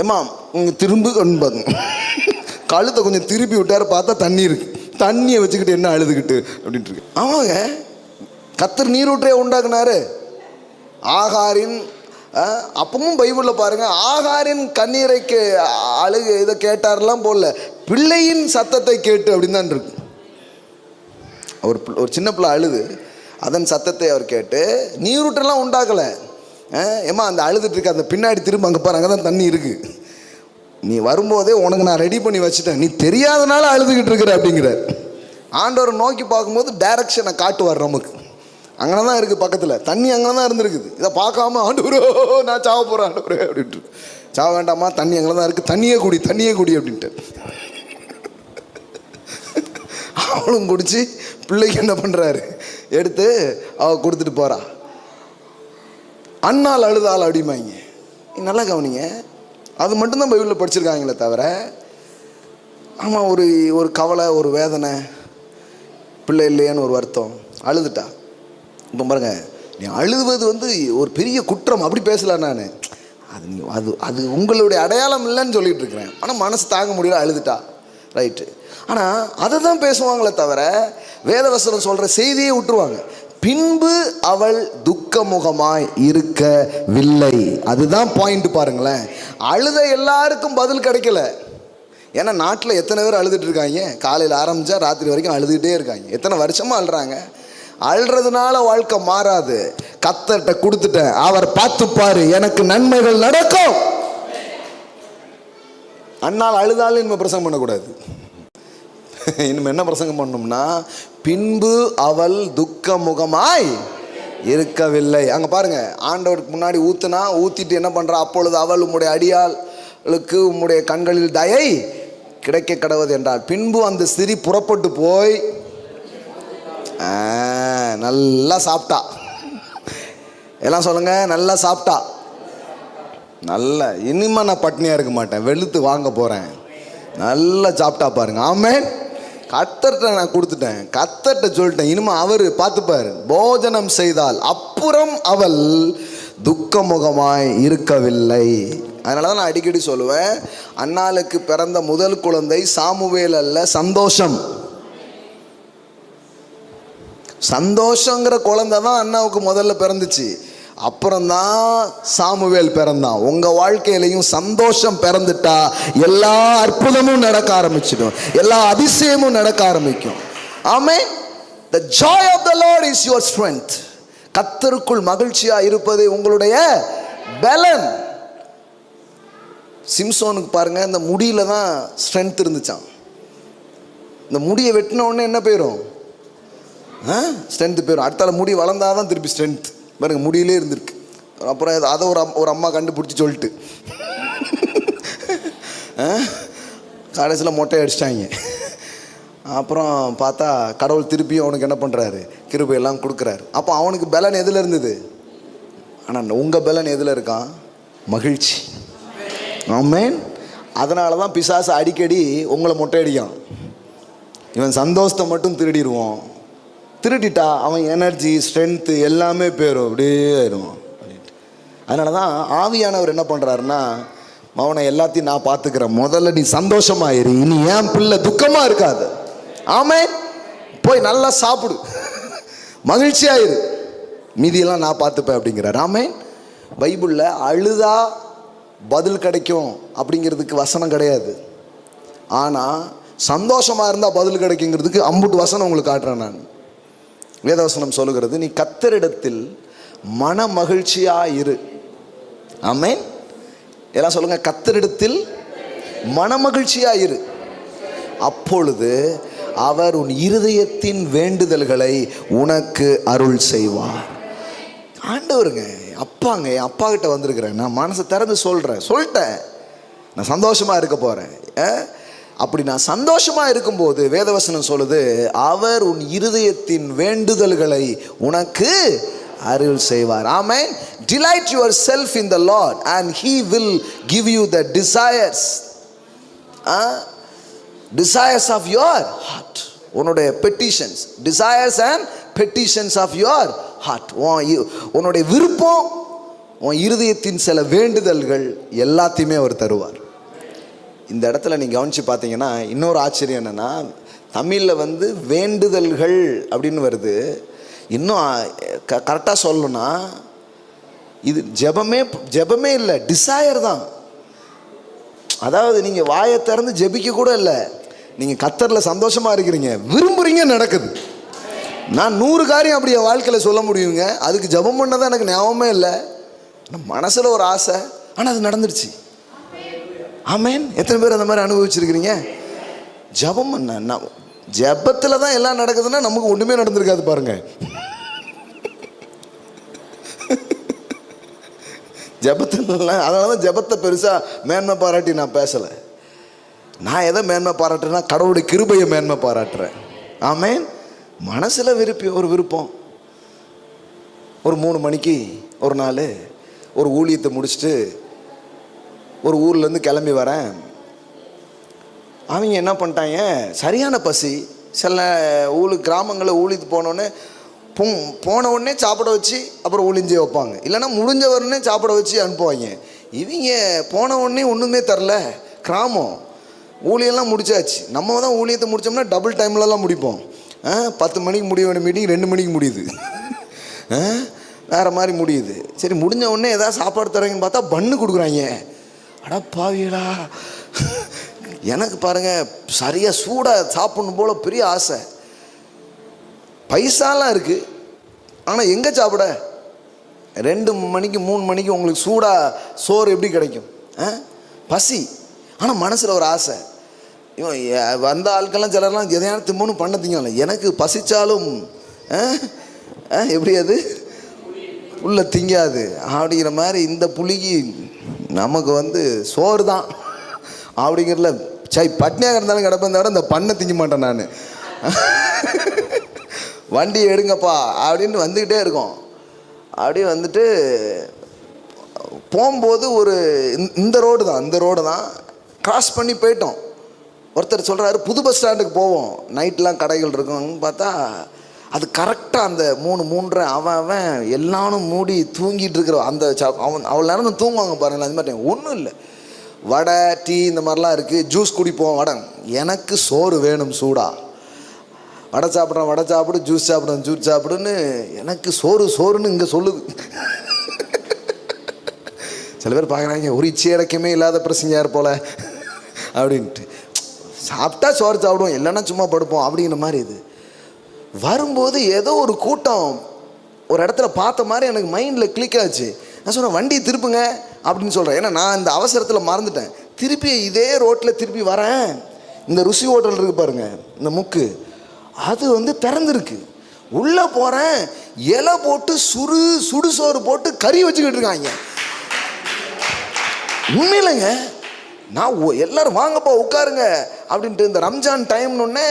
ஏம்மா இங்கே திரும்பி கொண்டு கழுத்தை கொஞ்சம் திருப்பி விட்டார். பார்த்தா தண்ணி இருக்கு, தண்ணியை வச்சுக்கிட்டு என்ன அழுதுகிட்டு அப்படின்ட்டு இருக்கு. ஆமாங்க, கர்த்தர் நீரூற்றே உண்டாக்குனாரு. ஆகாரின் அப்பவும் பைபிளில் பாருங்கள், ஆகாரின் கண்ணீரைக்கு அழுகு இதை கேட்டாரெல்லாம் போடல, பிள்ளையின் சத்தத்தை கேட்டு அப்படின்னு தான் இருக்கு. ஒரு சின்ன பிள்ளை அழுது, அதன் சத்தத்தை அவர் கேட்டு நீரூற்றெல்லாம் உண்டாக்கலை. ஏம்மா அந்த அழுதுட்டு இருக்கு, அந்த பின்னாடி திரும்ப அங்கே பாரு, அங்கே தான் தண்ணி இருக்குது, நீ வரும்போதே உனக்கு நான் ரெடி பண்ணி வச்சுட்டேன், நீ தெரியாதனால அழுதுகிட்டு இருக்கிற அப்படிங்கிறார். ஆண்டவரை நோக்கி பார்க்கும்போது டைரக்ஷனை காட்டுவார் நமக்கு. அங்கே தான் இருக்குது பக்கத்தில், தண்ணி அங்கே தான் இருந்துருக்குது. இதை பார்க்காம ஆண்டவரோ நான் சாவ போகிறேன் ஆண்டவரே அப்படின்ட்டு, சாவ வேண்டாமா, தண்ணி அங்கே தான் இருக்குது, தண்ணியே குடி அப்படின்ட்டு அவளும் குடிச்சு பிள்ளைக்கு என்ன பண்ணுறாரு, எடுத்து அவள் கொடுத்துட்டு போகிறா. அண்ணால் அழுதாள் அப்படிமாங்க. நல்லா கவனிங்க, அது மட்டும்தான் பைபிளில் படிச்சிருக்காங்களே தவிர, ஆமாம் ஒரு கவலை, ஒரு வேதனை, பிள்ளை இல்லையான்னு ஒரு வருத்தம், அழுதுட்டா. இப்போ பாருங்க, நீ அழுவது வந்து ஒரு பெரிய குற்றம் அப்படி பேசல நான், அது உங்களுடைய அடையாளம் இல்லைன்னு சொல்லிட்டு இருக்கிறேன். ஆனால் மனசு தாங்க முடியல, அழுதுட்டா, ரைட்டு. ஆனால் அதை தான் பேசுவாங்களே தவிர வேதவசனம் சொல்கிற செய்தியை விட்டுருவாங்க. பின்பு அவள் துக்கமுகமாய் இருக்கவில்லை. அதுதான் பாயிண்ட் பாருங்களேன். அழுத எல்லாருக்கும் பதில் கிடைக்கல. ஏன்னா நாட்டில் எத்தனை பேர் அழுதுட்டு இருக்காங்க, காலையில் ஆரம்பித்தா ராத்திரி வரைக்கும் அழுதுகிட்டே இருக்காங்க. எத்தனை வருஷமாக அழுறாங்க. அழுறதுனால வாழ்க்கை மாறாது. கர்த்தர்ட்ட கொடுத்துட்டேன், அவர் பார்த்துப்பாரு, எனக்கு நன்மைகள் நடக்கும். அண்ணால் அழுதாலும் இனிமே பிரசங்கம் பண்ணக்கூடாது. இனிமே என்ன பிரசங்கம் பண்ணோம்னா, பின்பு அவள் துக்கமுகமாய் இருக்கவில்லை. அங்கே பாருங்க, ஆண்டவருக்கு முன்னாடி ஊத்திட்டு என்ன பண்றா, அப்பொழுது அவள் உம்முடைய அடியாளுக்கு உம்முடைய கண்களில் தயை கிடைக்க கடவுது என்றாள். பின்பு அந்த ஸ்திரீ புறப்பட்டு போய் நல்லா சாப்பிட்டா. எல்லாம் சொல்லுங்க, நல்லா சாப்பிட்டா. நல்லா, இனிமே நான் பட்னியாக இருக்க மாட்டேன், வெளுத்து வாங்க போகிறேன். நல்லா சாப்பிட்டா பாருங்க. ஆமென். கர்த்தர்ட்ட நான் கொடுத்துட்டேன், கர்த்தர்ட்ட சொல்லிட்டேன், இனிமே அவர் பார்த்துப்பார். போஜனம் செய்தால் அப்புறம் அவள் துக்கமுகமாய் இருக்கவில்லை. அதனால தான் நான் அடிக்கடி சொல்லுவேன், அன்னாளுக்கு பிறந்த முதல் குழந்தை சாமுவேல் அல்ல, சந்தோஷம். சந்தோஷங்கிற குழந்தை தான் அண்ணாவுக்கு முதல்ல பிறந்துச்சு, அப்புறம்தான் சாமுவேல் பிறந்தான். உங்க வாழ்க்கையிலையும் சந்தோஷம் பிறந்துட்டா எல்லா அற்புதமும் நடக்க ஆரம்பிச்சிடும், எல்லா அதிசயமும் நடக்க ஆரம்பிக்கும். ஆமென். The joy of the Lord is your strength. கர்த்தருக்குள் மகிழ்ச்சியா இருப்பது உங்களுடைய பலன். சிம்சோனுக்கு பாருங்க, இந்த முடியில தான் ஸ்ட்ரென்த் இருந்துச்சான். இந்த முடியை வெட்டின உடனே என்ன போயிடும், ஸ்ட்ரென்த் போயிடும். அடுத்தால முடி வளர்ந்தாதான் திருப்பி ஸ்ட்ரென்த். பாருங்க, முடியிலே இருந்திருக்கு. அப்புறம் அதை ஒரு அம்மா கண்டுபிடிச்சி சொல்லிட்டு கடைசியில் மொட்டை அடிச்சிட்டாங்க. அப்புறம் பார்த்தா கடவுள் திருப்பியும் அவனுக்கு என்ன பண்ணுறாரு, கிருபையெல்லாம் கொடுக்குறாரு. அப்போ அவனுக்கு பலன் எதில் இருந்தது? ஆனால் உங்கள் பலன் எதில் இருக்கான்? மகிழ்ச்சி. ஆமென். அதனால தான் பிசாசு அடிக்கடி உங்களை மொட்டை அடிக்கான். இவன் சந்தோஷத்தை மட்டும் திருடிடுவோம், திருடிட்டா அவன் எனர்ஜி, ஸ்ட்ரென்த்து எல்லாமே போயிடும், அப்படியே ஆயிடுவான். அதனால தான் ஆவியானவர் என்ன பண்ணுறாருன்னா, அவனை எல்லாத்தையும் நான் பார்த்துக்கிறேன், முதல்ல நீ சந்தோஷமாயிரு, இனி ஏன் பிள்ளை துக்கமாக இருக்காது. ஆமென். போய் நல்லா சாப்பிடு, மகிழ்ச்சியாயிரு, மீதியெல்லாம் நான் பார்த்துப்பேன் அப்படிங்கிறார். ஆமென். பைபிளில் அழுதா பதில் கிடைக்கும் அப்படிங்கிறதுக்கு வசனம் கிடையாது. ஆனால் சந்தோஷமாக இருந்தால் பதில் கிடைக்குங்கிறதுக்கு அம்புட்டு வசனம் உங்களுக்கு காட்டுறேன் நான். வேதவசனம் சொல்லுகிறது, நீ கர்த்தரிடத்தில் மன மகிழ்ச்சியா இரு. ஆமென். எல்லாம் சொல்லுங்க, கர்த்தரிடத்தில் மன மகிழ்ச்சியா இரு, அப்பொழுது அவர் உன் இருதயத்தின் வேண்டுதல்களை உனக்கு அருள் செய்வார். ஆண்டவருங்க, அப்பாங்க, என் அப்பா கிட்ட வந்திருக்கிறேன், நான் மனசை திறந்து சொல்லிட்டேன், நான் சந்தோஷமா இருக்க போறேன். அப்படி நான் சந்தோஷமா இருக்கும்போது வேதவசனம் சொல்லுது, அவர் உன் இருதயத்தின் வேண்டுதல்களை உனக்கு அருள் செய்வார். ஆமென். Delight yourself in the Lord and he will give you the desires of your heart. உன்னுடைய petitions, desires and petitions of your heart. உன்னுடைய விருப்பம், உன் இருதயத்தின் சில வேண்டுதல்கள் எல்லாத்தையுமே அவர் தருவார். இந்த இடத்துல நீ கவனிச்சு பார்த்தீங்கன்னா இன்னொரு ஆச்சரியம் என்னன்னா, தமிழில் வந்து வேண்டுதல்கள் அப்படின்னு வருது. இன்னும் கரெக்டாக சொல்லணும்னா இது ஜெபமே இல்லை, டிசையர் தான். அதாவது நீங்கள் வாயை திறந்து ஜெபிக்க கூட இல்லை, நீங்கள் கர்த்தரில் சந்தோஷமாக இருக்கிறீங்க, விரும்புகிறீங்க, நடக்குது. நான் 100 காரியம் அப்படி என் வாழ்க்கையில் சொல்ல முடியுங்க. அதுக்கு ஜெபம் பண்ணதான் எனக்கு ஞாபகமே இல்லை. மனசில் ஒரு ஆசை, ஆனால் அது நடந்துடுச்சு. ஆமென். எத்தனை பேர் அந்த மாதிரி அனுபவிச்சிருக்கிறீங்க? ஜெபம் பண்ண ஜெபத்தில் தான் எல்லாம் நடக்குதுன்னா நமக்கு ஒன்றுமே நடந்திருக்காது பாருங்க. ஜெபத்தில், அதனால தான் ஜெபத்தை பெருசாக மேன்மை பாராட்டி நான் பேசலை. நான் எதை மேன்மை பாராட்டுறேன்னா கடவுளுடைய கிருபையை மேன்மை பாராட்டுறேன். ஆமென். மனசில் ஒரு விருப்பம். ஒரு 3 மணிக்கு ஒரு நாள் ஒரு ஊழியத்தை முடிச்சுட்டு ஒரு ஊர்லேருந்து கிளம்பி வரேன். அவங்க என்ன பண்ணிட்டாங்க, சரியான பசி. சில கிராமங்களில் ஊழியத்து போன உடனே சாப்பிட வச்சு அப்புறம் ஊழிஞ்சே வைப்பாங்க, இல்லைன்னா முடிஞ்சவரனே சாப்பிட வச்சு அனுப்புவாங்க. இவங்க போன உடனே ஒன்றுமே தரல. கிராமம் ஊழியெல்லாம் முடிச்சாச்சு. நம்ம தான் ஊழியத்தை முடித்தோம்னா டபுள் டைம்லலாம் முடிப்போம். 10 மணிக்கு முடிய வேண்டிய மீட்டிங் 2 மணிக்கு முடியுது, வேறு மாதிரி முடியுது. சரி, முடிஞ்ச உடனே ஏதாவது சாப்பாடு தரீங்கன்னு பார்த்தா பன்னு கொடுக்குறாங்க. அடா பாவிகளா, எனக்கு பாருங்க சரியாக சூடாக சாப்பிடணும் போல பெரிய ஆசை. பைசாலாம் இருக்குது, ஆனால் எங்கே சாப்பிட? 2 மணிக்கு 3 மணிக்கு உங்களுக்கு சூடாக சோறு எப்படி கிடைக்கும்? பசி, ஆனால் மனசில் ஒரு ஆசை. இவன் வந்த ஆட்கள்லாம் சிலர்லாம் எதையான திம்பணும் பண்ண திங்கல. எனக்கு பசித்தாலும் எப்படி அது புல்ல திங்காது அப்படிங்கிற மாதிரி இந்த புளிக்கு நமக்கு வந்து சோறு தான் அப்படிங்கிறதுல பட்னியாக இருந்தாலும் கிடப்பேன் தவிர இந்த பண்ணை திங்க மாட்டேன் நான். வண்டியை எடுங்கப்பா அப்படின்னு வந்துக்கிட்டே இருக்கோம். அப்படியே வந்துட்டு போகும்போது இந்த ரோடு தான் கிராஸ் பண்ணி போயிட்டோம். ஒருத்தர் சொல்கிறாரு புது பஸ் ஸ்டாண்டுக்கு போவோம், நைட்லாம் கடைகள் இருக்கும்னு பார்த்தா அது கரெக்டாக அந்த 3:30 அவன் எல்லாரும் மூடி தூங்கிட்டு இருக்கிற அந்த அவ்வளோ நேரம் தூங்குவாங்க பாருங்களேன். அது மாதிரி ஒன்றும் இல்லை, வடை டீ இந்த மாதிரிலாம் இருக்குது. ஜூஸ் குடிப்போம். எனக்கு சோறு வேணும் சூடா. வடை சாப்பிடு, ஜூஸ் சாப்பிடுன்னு எனக்கு சோறுன்னு இங்கே சொல்லுது. சில பேர் பார்க்குறாங்க, ஒரு இச்சையடக்கமே இல்லாத பிரசங்கயார் போல அப்படின்ட்டு. சாப்பிட்டா சோறு சாப்பிடுவோம், இல்லைன்னா சும்மா படுப்போம் அப்படிங்கிற மாதிரி. இது வரும்போது ஏதோ ஒரு கூட்டம் ஒரு இடத்துல பார்த்த மாதிரி எனக்கு மைண்டில் கிளிக் ஆச்சு. நான் சொன்னேன் வண்டி திருப்புங்க அப்படின்னு சொல்கிறேன். ஏன்னா நான் இந்த அவசரத்தில் மறந்துட்டேன். திருப்பி இதே ரோட்டில் திருப்பி வரேன். இந்த ருசி ஹோட்டல் இருக்குது பாருங்க, இந்த முக்கு, அது வந்து திறந்துருக்கு. உள்ளே போகிறேன், இலை போட்டு சுடுசோறு போட்டு கறி வச்சுக்கிட்டு இருக்காங்க. உண்மையிலங்க, நான் எல்லாரும் வாங்கப்பா உட்காருங்க அப்படின்ட்டு. இந்த ரம்ஜான் டைம்னு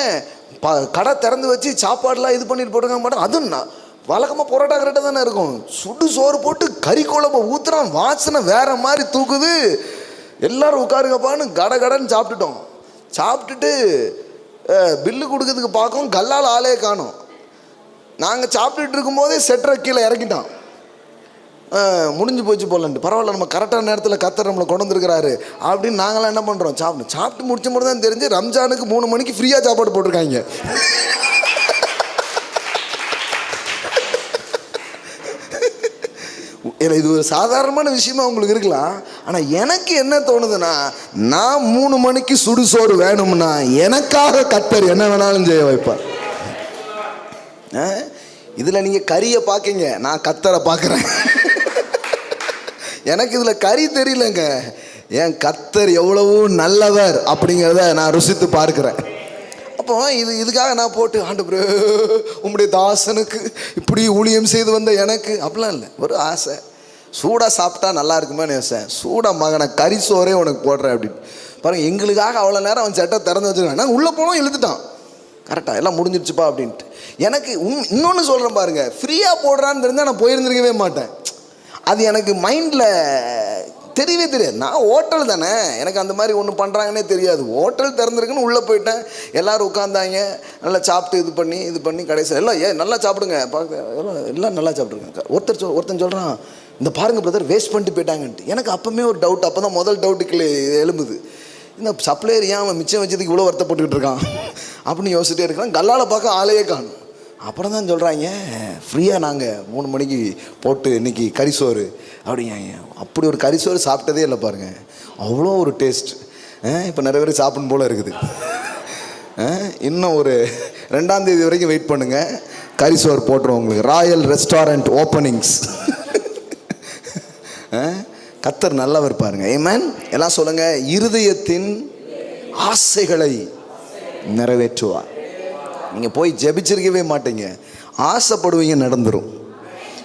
கடை திறந்து வச்சு சாப்பாடுலாம் இது பண்ணிட்டு போட்டுருக்க மாட்டேன். அதுவும் நான் வழக்கமாக பரோட்டா கரெக்டாக தானே இருக்கும். சுடு சோறு போட்டு கறி குழம்பு ஊற்றுறான், வாசனை வேற மாதிரி தூக்குது. எல்லாரும் உட்காருங்கப்பான்னு கடன்னு சாப்பிட்டுட்டோம். சாப்பிட்டுட்டு பில்லு கொடுக்கறதுக்கு பார்க்கும், கல்லால் ஆளே காணும். நாங்கள் சாப்பிட்டுட்டு இருக்கும்போதே செட்டரை கீழே இறக்கிட்டான். முடிஞ்சு போச்சு போலன்ட்டு. பரவாயில்ல, நம்ம கரெக்டான நேரத்தில் கர்த்தர் நம்மளை கொண்டு வந்திருக்கிறாரு அப்படின்னு நாங்களாம் என்ன பண்ணுறோம், சாப்பிட்டு முடிச்ச மட்டும் தான் தெரிஞ்சு ரம்ஜானுக்கு 3 மணிக்கு ஃப்ரீயாக சாப்பாடு போட்டிருக்காங்க. இது ஒரு சாதாரணமான விஷயமா உங்களுக்கு இருக்கலாம். ஆனால் எனக்கு என்ன தோணுதுன்னா, நான் 3 மணிக்கு சுடுசோறு வேணும்னா எனக்காக கர்த்தர் என்ன வேணாலும் செய்ய வைப்பார். இதில் நீங்கள் கறியை பார்க்கீங்க, நான் கர்த்தரை பார்க்குறேன். எனக்கு இதில் கறி தெரியலங்க, என் கர்த்தர் எவ்வளவு நல்லவர் அப்படிங்கிறத நான் ருசித்து பார்க்குறேன். அப்போ இதுக்காக நான் போட்டு ஆண்டவரே உம்முடைய தாசனுக்கு இப்படி ஊழியம் செய்து வந்த எனக்கு அப்படிலாம் இல்லை. ஒரு ஆசை, சூடாக சாப்பிட்டா நல்லா இருக்குமே நினைச்சேன். சூடாக மகனை கறி சோறே உனக்கு போடுறேன் அப்படின்னு பாருங்க. எங்களுக்காக அவ்வளோ நேரம் அவன் சட்டை திறந்து வச்சுருக்கான். நாங்கள் உள்ளே போனோம், இழுத்துட்டான். கரெக்டாக எல்லாம் முடிஞ்சிருச்சுப்பா அப்படின்ட்டு. எனக்கு இன்னொன்று சொல்கிறேன் பாருங்க, ஃப்ரீயாக போடுறான்னு இருந்தால் நான் போயிருந்துருக்கவே மாட்டேன். அது எனக்கு மைண்டில் தெரியவே தெரியாது. நான் ஹோட்டல் தானே, எனக்கு அந்த மாதிரி ஒன்று பண்ணுறாங்கன்னே தெரியாது. ஹோட்டல் திறந்துருக்குன்னு உள்ளே போயிட்டேன். எல்லோரும் உட்காந்தாங்க, நல்லா சாப்பிட்டு இது பண்ணி கடைசியில் எல்லாம் நல்லா சாப்பிடுங்க பார்க்க, எல்லாம் நல்லா சாப்பிட்ருங்க. ஒருத்தன் சொல்கிறான், இந்த பாருங்க பிரதர் வேஸ்ட் பண்ணிட்டு போயிட்டாங்கன்ட்டு. எனக்கு அப்போவுமே ஒரு டவுட், அப்போ தான் முதல் டவுட்டுக்கு எழும்புது. இந்த சப்ளையர் ஏன் அவன் மிச்சம் வச்சதுக்கு இவ்வளோ வருத்தப்பட்டுக்கிட்டு இருக்கான் அப்படின்னு யோசிச்சுட்டே இருக்கிறான். கல்லால் பார்க்க ஆளையே காணும். அப்புறம் தான் சொல்கிறாங்க, ஃப்ரீயாக நாங்கள் 3 மணிக்கு போட்டு இன்றைக்கி கறிசோறு அப்படிங்காங்க. அப்படி ஒரு கறிசோறு சாப்பிட்டதே இல்லை பாருங்கள், அவ்வளோ ஒரு டேஸ்ட். இப்போ நிறைய பேர் சாப்பிடும் போல் இருக்குது. இன்னும் ஒரு 2ஆம் தேதி வரைக்கும் வெயிட் பண்ணுங்கள், கறிசோறு போட்டுருவோம் உங்களுக்கு. Royal restaurant openings. கர்த்தர் நல்லவர் பாருங்க. ஆமென். எல்லாம் சொல்லுங்க, இருதயத்தின் ஆசைகளை நிறைவேற்றுவார். நீங்க போய் ஜெபிச்சிருக்கவே மாட்டீங்க, ஆசைப்படுவீங்க, நடந்துரும்.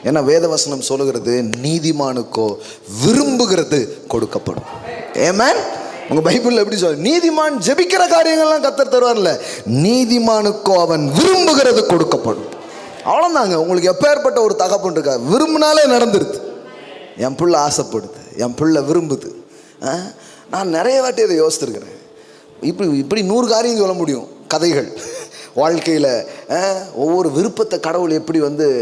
ஏன்னா வேதவசனம் சொல்லுகிறது, நீதிமானுக்கோ விரும்புகிறது கொடுக்கப்படும். ஆமென். உங்க பைபிள்ல எப்படி சொல்ல, நீதிமான் ஜெபிக்கிற காரியங்கள்லாம் கர்த்தர் தருவார்ல, நீதிமானுக்கோ அவன் விரும்புகிறது கொடுக்கப்படும். அவ்வளோதாங்க. உங்களுக்கு எப்பேற்பட்ட ஒரு தகப்பன் இருக்கா, விரும்பினாலே நடந்துருது. என் பிள்ளை ஆசைப்படுது, என் பிள்ளை விரும்புது. நான் நிறைய வாட்டி இதை யோசித்துருக்கிறேன். இப்படி 100 காரியம் சொல்ல முடியும், கதைகள் வாழ்க்கையில். ஒவ்வொரு விருப்பத்தை கடவுள் எப்படி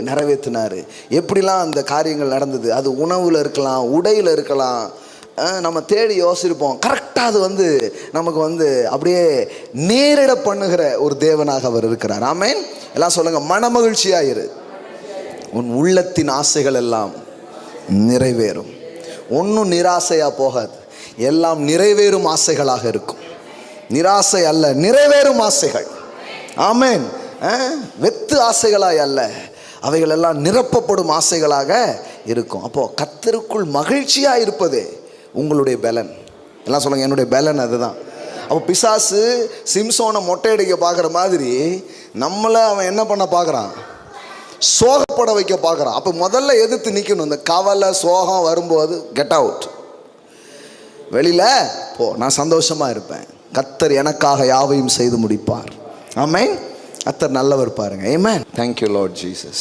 நிறைவேற்றினார், எப்படிலாம் அந்த காரியங்கள் நடந்தது. அது உணவில் இருக்கலாம், உடையில் இருக்கலாம். நம்ம தேடி யோசிப்போம். கரெக்டாக அது நமக்கு அப்படியே நேரிட பண்ணுகிற ஒரு தேவனாக அவர் இருக்கிறார். ஆமென். எல்லாம் சொல்லுங்கள், மனமகிழ்ச்சியாயிரு, உன் உள்ளத்தின் ஆசைகள் எல்லாம் நிறைவேறும். ஒன்றும் நிராசையாக போகாது, எல்லாம் நிறைவேறும் ஆசைகளாக இருக்கும். நிராசை அல்ல, நிறைவேறும் ஆசைகள். ஆமென். வெத்து ஆசைகளாய் அல்ல, அவைகள் எல்லாம் நிரப்பப்படும் ஆசைகளாக இருக்கும். அப்போது கர்த்தருக்குள் மகிழ்ச்சியாக இருப்பதே உங்களுடைய பலன். எல்லாம் சொல்லுங்கள், என்னுடைய பலன் அதுதான். அப்போ பிசாசு சிம்சோனை மொட்டையடிக்க பார்க்குற மாதிரி நம்மளை அவன் என்ன பண்ண பார்க்குறான், சோகப்பட வைக்க பார்க்குறான். அப்போ முதல்ல எதிர்த்து நிற்கணும். இந்த கவலை சோகம் வரும்போது கெட் அவுட், வெளியில் போ, நான் சந்தோஷமாக இருப்பேன், கர்த்தர் எனக்காக யாவையும் செய்து முடிப்பார். ஆமென். கர்த்தர் நல்லவர் பாருங்க. ஆமென். Thank you Lord Jesus.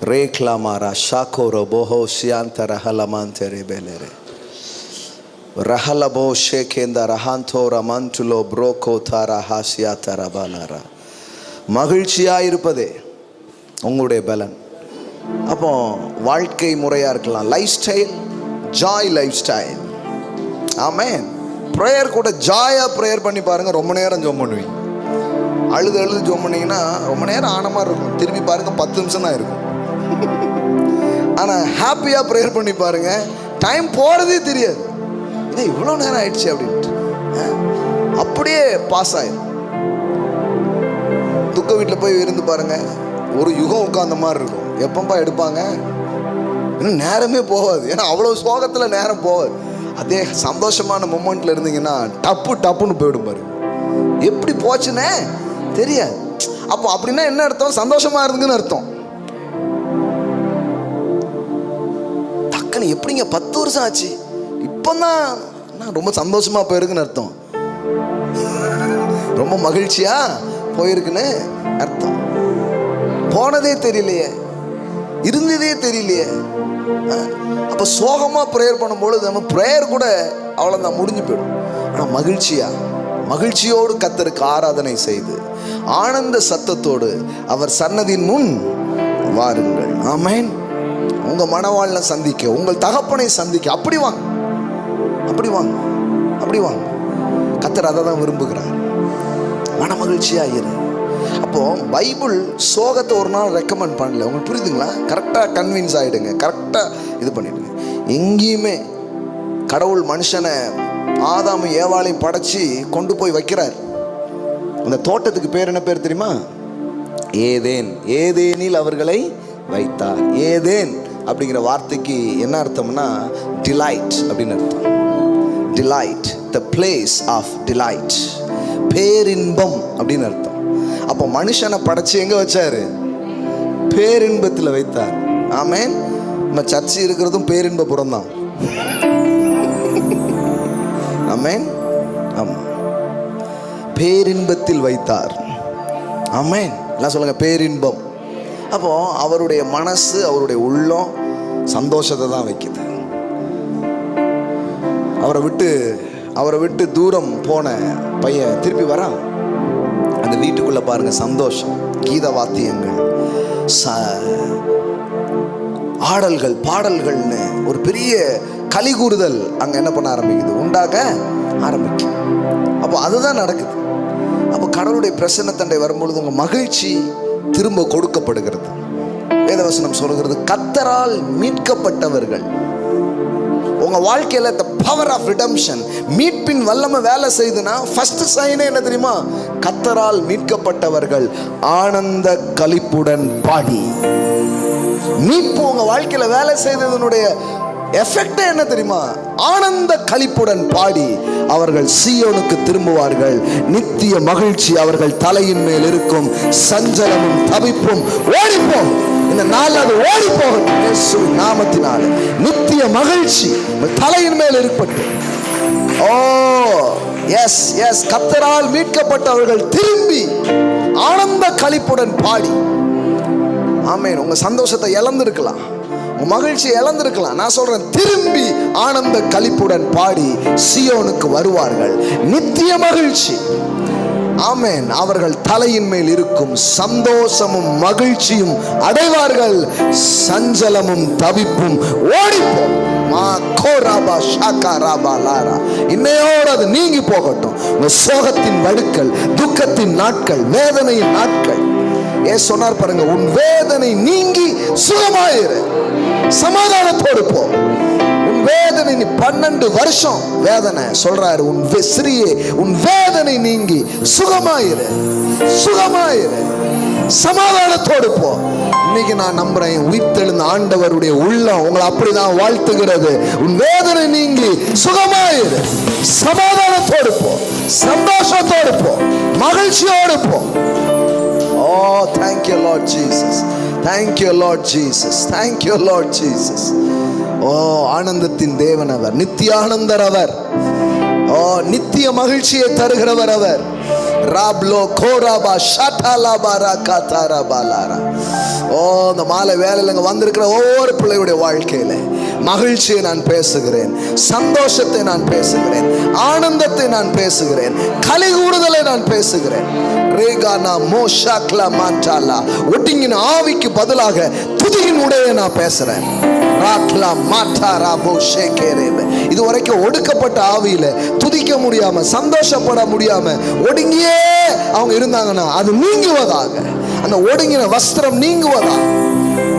ரேக்லாமாரா ஷாகோரோ போஹோ ஷியாந்த ரஹலமாந்த ரெபெலரே ரஹலபோ ஷேகேந்த ரஹாந்தோ ரமந்துலோ ப்ரோகோ தாரா ஹாசியா தரபாலாரா. மகிழ்ச்சியாக இருப்பதே உங்களுடைய பலன். அப்போ வாழ்க்கை முறையாக இருக்கலாம், lifestyle, joy lifestyle. Amen. Prayer கூட ஜாயாக ப்ரேயர் பண்ணி பாருங்கள், ரொம்ப நேரம் ஜோம் பண்ணுவீங்க. அழுது ஜோம் பண்ணிங்கன்னா ரொம்ப நேரம் ஆன மாதிரி இருக்கும், திரும்பி பாருங்கள் 10 நிமிஷம் தான் இருக்கும். ஆனால் ஹாப்பியாக ப்ரேயர் பண்ணி பாருங்கள், டைம் போகிறதே தெரியாது. இதே இவ்வளோ நேரம் ஆயிடுச்சு அப்படின்ட்டு அப்படியே பாஸ் ஆயிடும். துக்க வீட்டில் போய் இருந்து பாருங்கள், ஒரு யுகம் உட்காந்த மாதிரி இருக்கும். எப்பப்பா எடுப்பாங்க, இன்னும் நேரமே போகாது. ஏன்னா அவ்வளோ சோகத்தில் நேரம் போகாது. அதே சந்தோஷமான மொமெண்ட்டில் இருந்தீங்கன்னா டப்புன்னு போயிடும் பாருங்க. எப்படி போச்சுன்னே தெரியாது. அப்போ அப்படின்னா என்ன அர்த்தம், சந்தோஷமாக இருந்துங்கன்னு அர்த்தம். டக்குன்னு எப்படிங்க 10 வருஷம் ஆச்சு, இப்போ தான் நான் ரொம்ப சந்தோஷமாக போயிருக்குன்னு அர்த்தம், ரொம்ப மகிழ்ச்சியாக போயிருக்குன்னு அர்த்தம். போனதே தெரியலையே, இருந்ததே தெரியலையே. அப்போ சோகமாக ப்ரேயர் பண்ணும்பொழுது நம்ம ப்ரேயர் கூட அவ்வளோதான், முடிஞ்சு போயிடும். ஆனால் மகிழ்ச்சியோடு கர்த்தருக்கு ஆராதனை செய்து ஆனந்த சத்தத்தோடு அவர் சன்னதியின் முன் வாருங்கள். ஆமென். உங்கள் மனவாழ்னை சந்திக்க, உங்கள் தகப்பனை சந்திக்க அப்படி வாங்க. கர்த்தர் அதை தான் விரும்புகிறார். மன மகிழ்ச்சியாக இரு. அப்போ பைபிள் சோகத்தை ஒரு நாள் ரெக்கமெண்ட் பண்ணல. உங்களுக்கு புரியுதுங்களா? கரெக்டாக கன்வின்ஸ் ஆகிடுங்க, கரெக்டாக இது பண்ணிடுங்க. எங்கேயுமே கடவுள் மனுஷனை ஆதாமும் ஏவாளையும் படைச்சி கொண்டு போய் வைக்கிறார். அந்த தோட்டத்துக்கு பேர் என்ன பேர் தெரியுமா? ஏதேன். ஏதேனில் அவர்களை வைத்தார். ஏதேன் அப்படிங்கிற வார்த்தைக்கு என்ன அர்த்தம்னா டிலைட் அப்படின்னு அர்த்தம். Delight, the place of delight, பேரின்பம் அப்படின்னு அர்த்தம். அப்போ மனுஷனை படைச்சு எங்க வச்சாரு? பேரின்பத்தில் வைத்தார். ஆமென். நம்ம சர்ச்சு இருக்கிறதும் பேரின்பபுரம் தான். ஆமென். ஆமாம், பேரின்பத்தில் வைத்தார். ஆமென். எல்லாம் சொல்லுங்க, பேரின்பம். அப்போ அவருடைய மனசு, அவருடைய உள்ளம் சந்தோஷத்தை தான் வைக்குது. அவரை விட்டு தூரம் போன பையன் திருப்பி வரான். அந்த வீட்டுக்குள்ள பாருங்க சந்தோஷம், கீத வாத்தியங்கள், ஆடல்கள், பாடல்கள்னு ஒரு பெரிய கலிகூறுதல் அங்க என்ன பண்ண ஆரம்பிக்குது, உண்டாக ஆரம்பிக்கும். அப்போ அதுதான் நடக்குது. அப்போ கடவுளுடைய பிரசன்னத்தண்டை வரும்பொழுது உங்க மகிழ்ச்சி திரும்ப கொடுக்கப்படுகிறது. வேதவசனம் சொல்கிறது, கர்த்தரால் மீட்கப்பட்டவர்கள். உங்க வாழ்க்கையில the power of redemption, மீட்பின் வல்லமை வேலை செய்துனா ஃபர்ஸ்ட் சைனே என்ன தெரியுமா? கர்த்தரால் மீட்கப்பட்டவர்கள் ஆனந்த களிப்புடன் பாடி. மீட்பு உங்க வாழ்க்கையில வேலை செய்ததனுடைய எஃபெக்ட் என்ன தெரியுமா? ஆனந்த களிப்புடன் பாடி அவர்கள் சீயோனுக்கு திரும்புவார்கள். நித்திய மகிழ்ச்சி அவர்கள் தலையின் மேல் இருக்கும். சஞ்சலமும் தவிப்பும் ஓடிப்போம். இந்த நாள் அது ஓடி போகட்டும் இயேசுவின் நாமத்தினால. நித்திய மகிழ்ச்சி தலையின் மேல் இருக்கட்டும். ஓ எஸ் எஸ், கர்த்தரால் மீட்கப்பட்டவர்கள் திரும்பி ஆனந்த களிப்புடன் பாடி. ஆமென். உங்க சந்தோஷத்தை இழந்திருக்கலாம், உங்க மகிழ்ச்சியை இழந்திருக்கலாம். நான் சொல்றேன், திரும்பி ஆனந்த களிப்புடன் பாடி சீயோனுக்கு வருவார்கள். நித்திய மகிழ்ச்சி. ஆமென். அவர்கள் தலையின் மேல் இருக்கும் சந்தோஷமும் மகிழ்ச்சியும் அடைவார்கள். சஞ்சலமும் தவிப்பும் ஓடிப்போம். இன்னையோடு அது நீங்கி போகட்டும். சோகத்தின் வடுக்கள், துக்கத்தின் நாட்கள், வேதனையின் நாட்கள். சொன்னார் பாருங்க, உன் வேதனை நீங்கி சுகமாயிரு, சமாதானத்தோடு போ. உன் வேதனை, நீ 12 வருஷம் வேதனை சொல்றாரு, உன் சிறியே உன் வேதனை நீங்கி சுகமாயிரு, சுகமாயிரு, சமாதானத்தோடு போ. இன்னைக்கு நான் நம்புறேன், உயிர்த்தெழுந்த ஆண்டவருடைய உள்ளம் உங்களை அப்படிதான் வாழ்த்துகிறது. உன் வேதனை நீங்கி சுகமாயிரு, சமாதானத்தோடு போ, சந்தோஷத்தோடு போ, மகிழ்ச்சியோடு போ. Oh, thank you Lord Jesus. Thank you Lord Jesus. Thank you Lord Jesus. Oh, ஆனந்தத்தின் தேவன் அவர், நித்திய ஆனந்தர் அவர். Oh, நித்திய மகிழ்ச்சியை தருகிறவர் அவர். ராப்லோ கோராபா ஷாட்டாலாபாரா காதாராபாலாரா. ஓ, இந்த மாலை வேளையில இங்க வந்திருக்கிற ஒவ்வொரு பிள்ளையுடைய வாழ்க்கையில மகிழ்ச்சியை நான் பேசுகிறேன், சந்தோஷத்தை நான் பேசுகிறேன், ஆனந்தத்தை நான் பேசுகிறேன், கலிகூறுதலை நான் பேசுகிறேன். ரேகானா மோஷாக்லா மாண்டாலா, ஒட்டிங்கின ஆவிக்கு பதிலாக துதியின் உடைய நான் பேசுறேன். இது வரைக்கும் ஒடுக்கப்பட்ட ஆவியில துதிக்க முடியாம, சந்தோஷப்பட முடியாம ஒடுங்கியே அவங்க இருந்தாங்கன்னா அது நீங்குவதாக, அந்த ஒடுங்கின வஸ்திரம் நீங்குவதாக.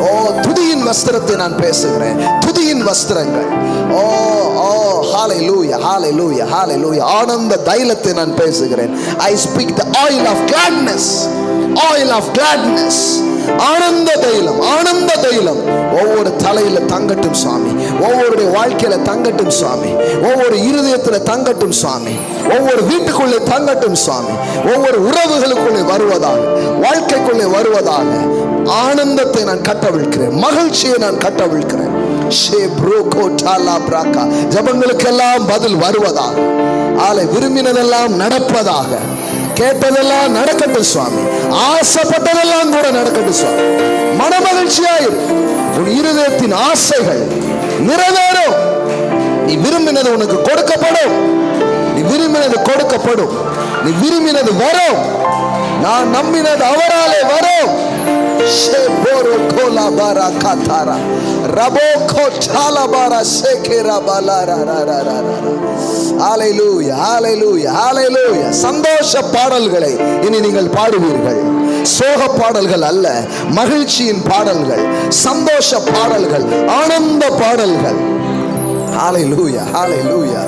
ஓ, துதியின் வஸ்திரத்தை நான் பேசுகிறேன், துதியின் வஸ்திரங்கள். ஓ ஓ, ஹalleluya hallelujah hallelujah. ஆனந்த தைலத்தை நான் பேசுகிறேன். I speak the oil of gladness, oil of gladness. ஆனந்த தைலம், ஆனந்த தைலம் ஒவ்வொரு தலையில தங்கட்டும் சுவாமி, ஒவ்வொருடைய வாழ்க்கையில தங்கட்டும் சுவாமி, ஒவ்வொரு இருதயத்துல தங்கட்டும் சுவாமி, ஒவ்வொரு வீட்டுக்குள்ளே தங்கட்டும் சுவாமி, ஒவ்வொரு உறவுகளுக்குள்ளே வருவதாக, வாழ்க்கைக்குள்ளே வருவதாக. ஆனந்தத்தை நான் கட்டவிழ்க்கிறேன், மகிழ்ச்சியை நான் கட்டவிழ்க்கிறேன். ஜபங்களுக்கெல்லாம் பதில் வருவதாக, ஆலை விரும்பினதெல்லாம் நடப்பதாக, கேட்டதெல்லாம் நடக்கட்டும் சுவாமி, ஆசைப்பட்டதெல்லாம் கூட நடக்கட்டும் சுவாமி. மனமகிழ்ச்சியாயிரு, உன் இருதயத்தின் ஆசைகள் நிறைவேறும். நீ விரும்பினது உனக்கு கொடுக்கப்படும், நீ விரும்பினது கொடுக்கப்படும், நீ விரும்பினது வரும். நான் நம்பினது அவராலே வரும். சந்தோஷ பாடல்களை இனி நீங்கள் பாடுவீர்கள். சோக பாடல்கள் அல்ல, மகிழ்ச்சியின் பாடல்கள், சந்தோஷ பாடல்கள், ஆனந்த பாடல்கள். ஹalleluya hallelujah.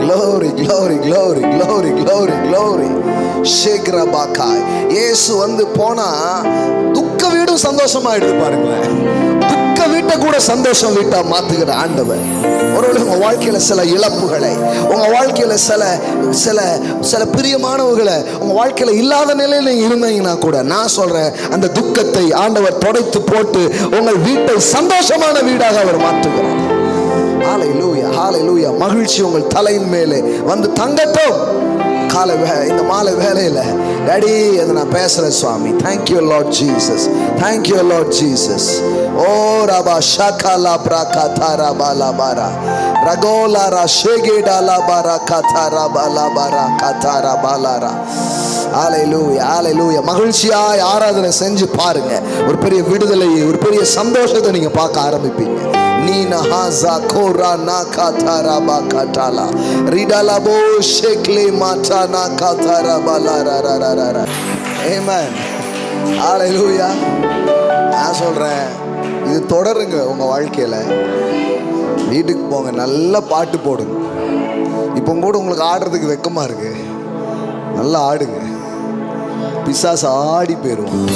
Glory glory glory glory glory glory. ஷேக்ரபாகாய். இயேசு வந்து போனா துக்க வீடும் சந்தோஷமா எடுத்து பாருங்களேன். துக்க வீட்டை கூட சந்தோஷம் வீட்டா மாத்துகிற ஆண்டவர். ஒருவேளை உங்க வாழ்க்கையில சில இழப்புகளை, உங்க வாழ்க்கையில சில சில சில பிரியமானவர்களை உங்க வாழ்க்கையில இல்லாத நிலையில நீங்க இருந்தீங்கன்னா கூட நான் சொல்றேன், அந்த துக்கத்தை ஆண்டவர் துடைத்து போட்டு உங்கள் வீட்டை சந்தோஷமான வீடாக அவர் மாற்றுகிறார். ஹalleluya hallelujah. மகிழ்ச்சி உங்கள் தலையின் மேலே வந்து தங்கட்டும். இந்த மாலை வேலையில் டாடி அதை நான் பேசுகிறேன் சுவாமி. Thank you Lord Jesus, thank you Lord Jesus. Oh ரபா ஷாகாலா பிரா கதாரா பாலா பாரா ரகோலா ரா ஷேகேடாலா பாரா கதாரா பாலா பாரா கதாரா பாலாரா. ஹல்லேலூயா, ஹல்லேலூயா. மகிழ்ச்சியாய் ஆராதனை செஞ்சு பாருங்க. ஒரு பெரிய விடுதலை, ஒரு பெரிய சந்தோஷத்தை நீங்க பார்க்க ஆரம்பிப்பீங்க. நீனா ஹாசா கோரா நா காதாரா பா காட்டாலா ரிடாலா போ ஷேக்லே மாட்டா நா காதாரா பாலாரா ரா ரா ரா ரா. ஆமென், ஹல்லேலூயா. நான் சொல்றேன், இது தொடருங்க உங்க வாழ்க்கையில. வீட்டுக்கு போங்க, நல்ல பாட்டு போடுங்க. இப்போ கூட உங்களுக்கு ஆடுறதுக்கு வெக்கமா இருக்கு, நல்லா ஆடுங்க. பிசாசு ஆடி போயிடுவோம்.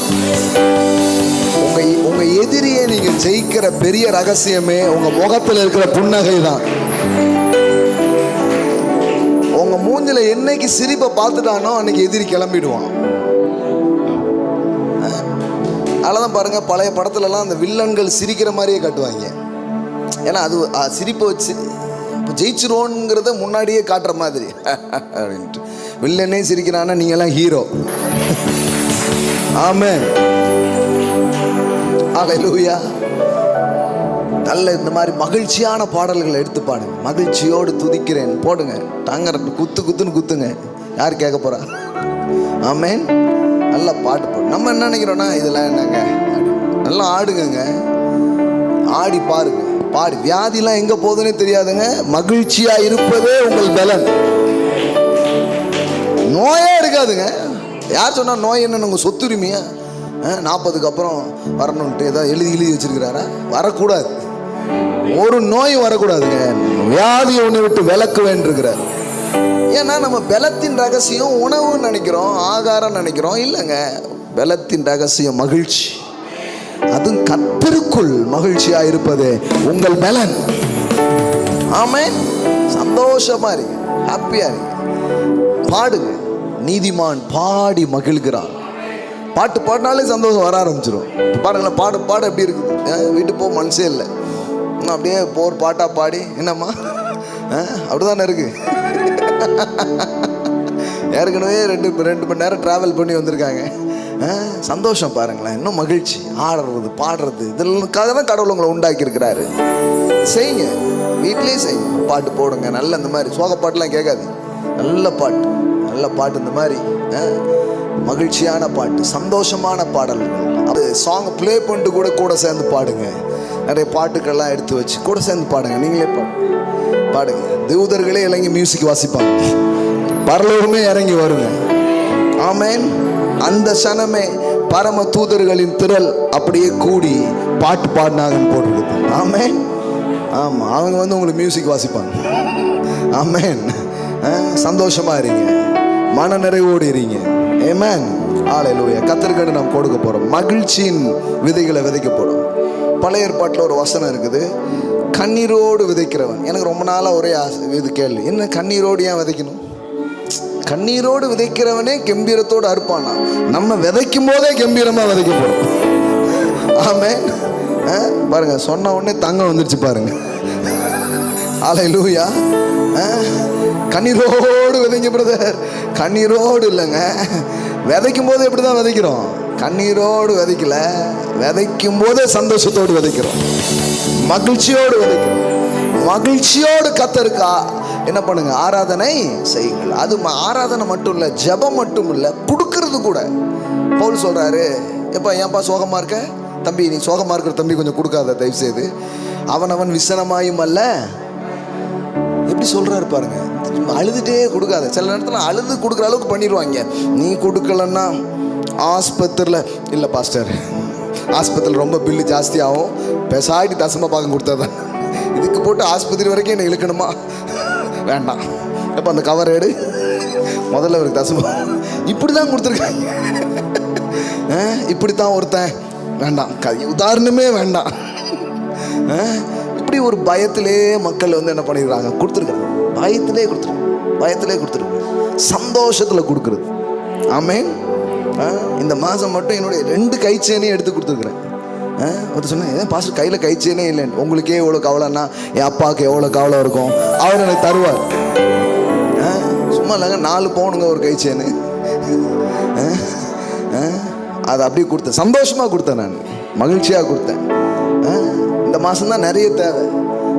உங்க எதிரியை நீங்க ஜெயிக்கிற பெரிய ரகசியமே உங்க முகத்தில் இருக்கிற புன்னகை தான். உங்க மூஞ்சில என்னைக்கு சிரிப்பை பார்த்துட்டானோ அன்னைக்கு எதிரி கிளம்பிடுவான். அதனாலதான் பாருங்க, பழைய படத்துலலாம் அந்த வில்லன்கள் சிரிக்கிற மாதிரியே காட்டுவாங்க. ஏன்னா அது சிரிப்பை வச்சு ஜெயிச்சிருவோங்கிறத முன்னாடியே காட்டுற மாதிரி அப்படின்ட்டு. வில்லனே சிரிக்கிறான்னா நீங்கெல்லாம் ஹீரோ. ஆமென், ஹல்லேலூயா. நல்ல இந்த மாதிரி மகிழ்ச்சியான பாடல்களை எடுத்து பாடுங்க. மகிழ்ச்சியோடு துதிக்கிறேன் போடுங்க. டாங்கர குத்து குத்துன்னு குத்துங்க, யார் கேட்க போறா? ஆமென். நல்லா பாட்டு போடு. நம்ம என்ன நினைக்கிறோன்னா இதெல்லாம் என்னங்க, நல்லா ஆடுங்க, ஆடி பாருங்க. பாடி வியாதிலாம் எங்க போகுதுன்னே தெரியாதுங்க. மகிழ்ச்சியா இருப்பதே உங்கள் பலன். நோயே இருக்காதுங்க. யார் சொன்னா நோய் என்னன்னு உங்க சொத்துரிமையா? 40க்கு அப்புறம் வரணும்ட்டு ஏதாவது எழுதி வச்சிருக்கிறாரா? வரக்கூடாது, ஒரு நோய் வரக்கூடாதுங்க. வியாதியை ஒன்று விட்டு விலக்கு வேண்டிருக்கிறார். ஏன்னா நம்ம பலத்தின் ரகசியம் உணவுன்னு நினைக்கிறோம், ஆகாரம் நினைக்கிறோம். இல்லைங்க, பலத்தின் ரகசியம் மகிழ்ச்சி. அதுவும் கர்த்தருக்குள் மகிழ்ச்சியா இருப்பது உங்கள் பலன். ஆமென். சந்தோஷமா இருங்க, ஹாப்பியா இருங்க, பாடுங்க. நீதிமான் பாடி மகிழ்கிறான். பாட்டு பாடினாலே சந்தோஷம் வர ஆரம்பிச்சிடும். பாருங்களேன், பாடு பாடு எப்படி இருக்குது. வீட்டுக்கு போக மனசே இல்லை, அப்படியே போர் பாட்டா பாடி என்னம்மா அப்படிதானே இருக்கு. ஏற்கனவே ரெண்டு மணி நேரம் டிராவல் பண்ணி வந்திருக்காங்க. சந்தோஷம் பாருங்களேன், இன்னும் மகிழ்ச்சி. ஆடுறது பாடுறது இதற்காக தான் கடவுள் உங்களை உண்டாக்கி இருக்கிறாரு. செய்யுங்க, வீட்லேயே செய்யுங்க. பாட்டு போடுங்க. நல்ல இந்த மாதிரி சோக பாட்டுலாம் கேட்காது, நல்ல பாட்டு, நல்ல பாட்டு. இந்த மாதிரி மகிழ்ச்சியான பாட்டு, சந்தோஷமான பாடல்கள். அது சாங் ப்ளே பண்ணிட்டு கூட சேர்ந்து பாடுங்க. நிறைய பாட்டுக்கள்லாம் எடுத்து வச்சு கூட சேர்ந்து பாடுங்க. நீங்களே பாடுங்க. தூதர்களே இறங்கி மியூசிக் வாசிப்பாங்க, பரலோகமே இறங்கி வருங்க. ஆமென். அந்த சனமே பரம தூதர்களின் திரள் அப்படியே கூடி பாட்டு பாடினாங்கன்னு போட்டுருக்குது. ஆமென். ஆமாம், அவங்க வந்து உங்களுக்கு மியூசிக் வாசிப்பாங்க. ஆமென். சந்தோஷமா இருங்க, மன நிறைவோடு இருங்க. ஆமென், ஹல்லேலூயா. கர்த்தருக்கு நாம் கொடுக்க போறோம், மகிழ்ச்சியின் விதைகளை விதைக்க போறோம். பழைய ஏற்பாட்டில் ஒரு வசனம் இருக்குது, கண்ணீரோடு விதைக்கிறவன். எனக்கு ரொம்ப நாளாக ஒரே இது கேள்வி, என்ன கண்ணீரோடு ஏன் விதைக்கணும்? கண்ணீரோடு விதைக்கிறவனே கம்பீரத்தோடு அறுப்பானா? நம்ம விதைக்கும் போதே கம்பீரமா விதைக்க போறோம். ஆமென். பாருங்க, சொன்ன உடனே தங்கம் வந்துருச்சு பாருங்க. ஹல்லேலூயா. கண்ணீரோடு விதைங்க பிரதர். கண்ணீரோடு இல்லைங்க, விதைக்கும் போது எப்படிதான் விதைக்கிறோம்? கண்ணீரோடு விதைக்கல, விதைக்கும் போதே சந்தோஷத்தோடு விதைக்கிறோம், மகிழ்ச்சியோடு விதைக்கிறோம். மகிழ்ச்சியோடு கர்த்தருக்கு என்ன பண்ணுங்க? ஆராதனை செய்யுங்கள். அது ஆராதனை மட்டும் இல்லை, ஜெபம் மட்டும் இல்லை, கொடுக்கறது கூட. பவுல் சொல்றாரு, எப்பா ஏன்பா சோகமா இருக்க தம்பி, நீ சோகமா இருக்கிற தம்பி கொஞ்சம் கொடுக்காத தயவு செய்து. அவனவன் விசனமாயும் அல்ல. எப்படி சொல்றாரு பாருங்க, அழுதுட்டே கொடுக்காத. சில நேரத்தில் அழுது கொடுக்குற அளவுக்கு பண்ணிடுவாங்க. நீ கொடுக்கலன்னா ஆஸ்பத்திரியில் இல்லை பாஸ்டர், ஆஸ்பத்திரியில் ரொம்ப பில்லு ஜாஸ்தி ஆகும், பெசாட்டி தசம பாகம் கொடுத்தாதான். இதுக்கு போட்டு ஆஸ்பத்திரி வரைக்கும் என்னை இழுக்கணுமா? வேண்டாம். எப்போ அந்த கவர் எடு, முதல்ல அவருக்கு தசம. இப்படி தான் கொடுத்துருக்காங்க. இப்படித்தான் ஒருத்தன். வேண்டாம், உதாரணமே வேண்டாம். இப்படி ஒரு பயத்திலே மக்கள் வந்து என்ன பண்ணிடுறாங்க? கொடுத்துருக்காங்க. பயத்திலே கொடுத்துருக்காங்க. சந்தோஷத்தில் கொடுக்குறது. ஆமென். இந்த மாதம் மட்டும் என்னுடைய 2 கைச்சேனையும் எடுத்து கொடுத்துருக்குறேன். ஒருத்தர் சொன்னேன், பாஸ்டர் கையில் கைச்சேனே இல்லைன்னு. உங்களுக்கே எவ்வளோ கவலைன்னா என் அப்பாவுக்கு எவ்வளோ கவலை இருக்கும், அவர் எனக்கு தருவார். சும்மா இல்லைங்க 4 பவுனுங்க ஒரு கை செயின். அதை அப்படியே கொடுத்தேன், சந்தோஷமாக கொடுத்தேன், நான் மகிழ்ச்சியாக கொடுத்தேன். இந்த மாதம் தான் நிறைய தேவை,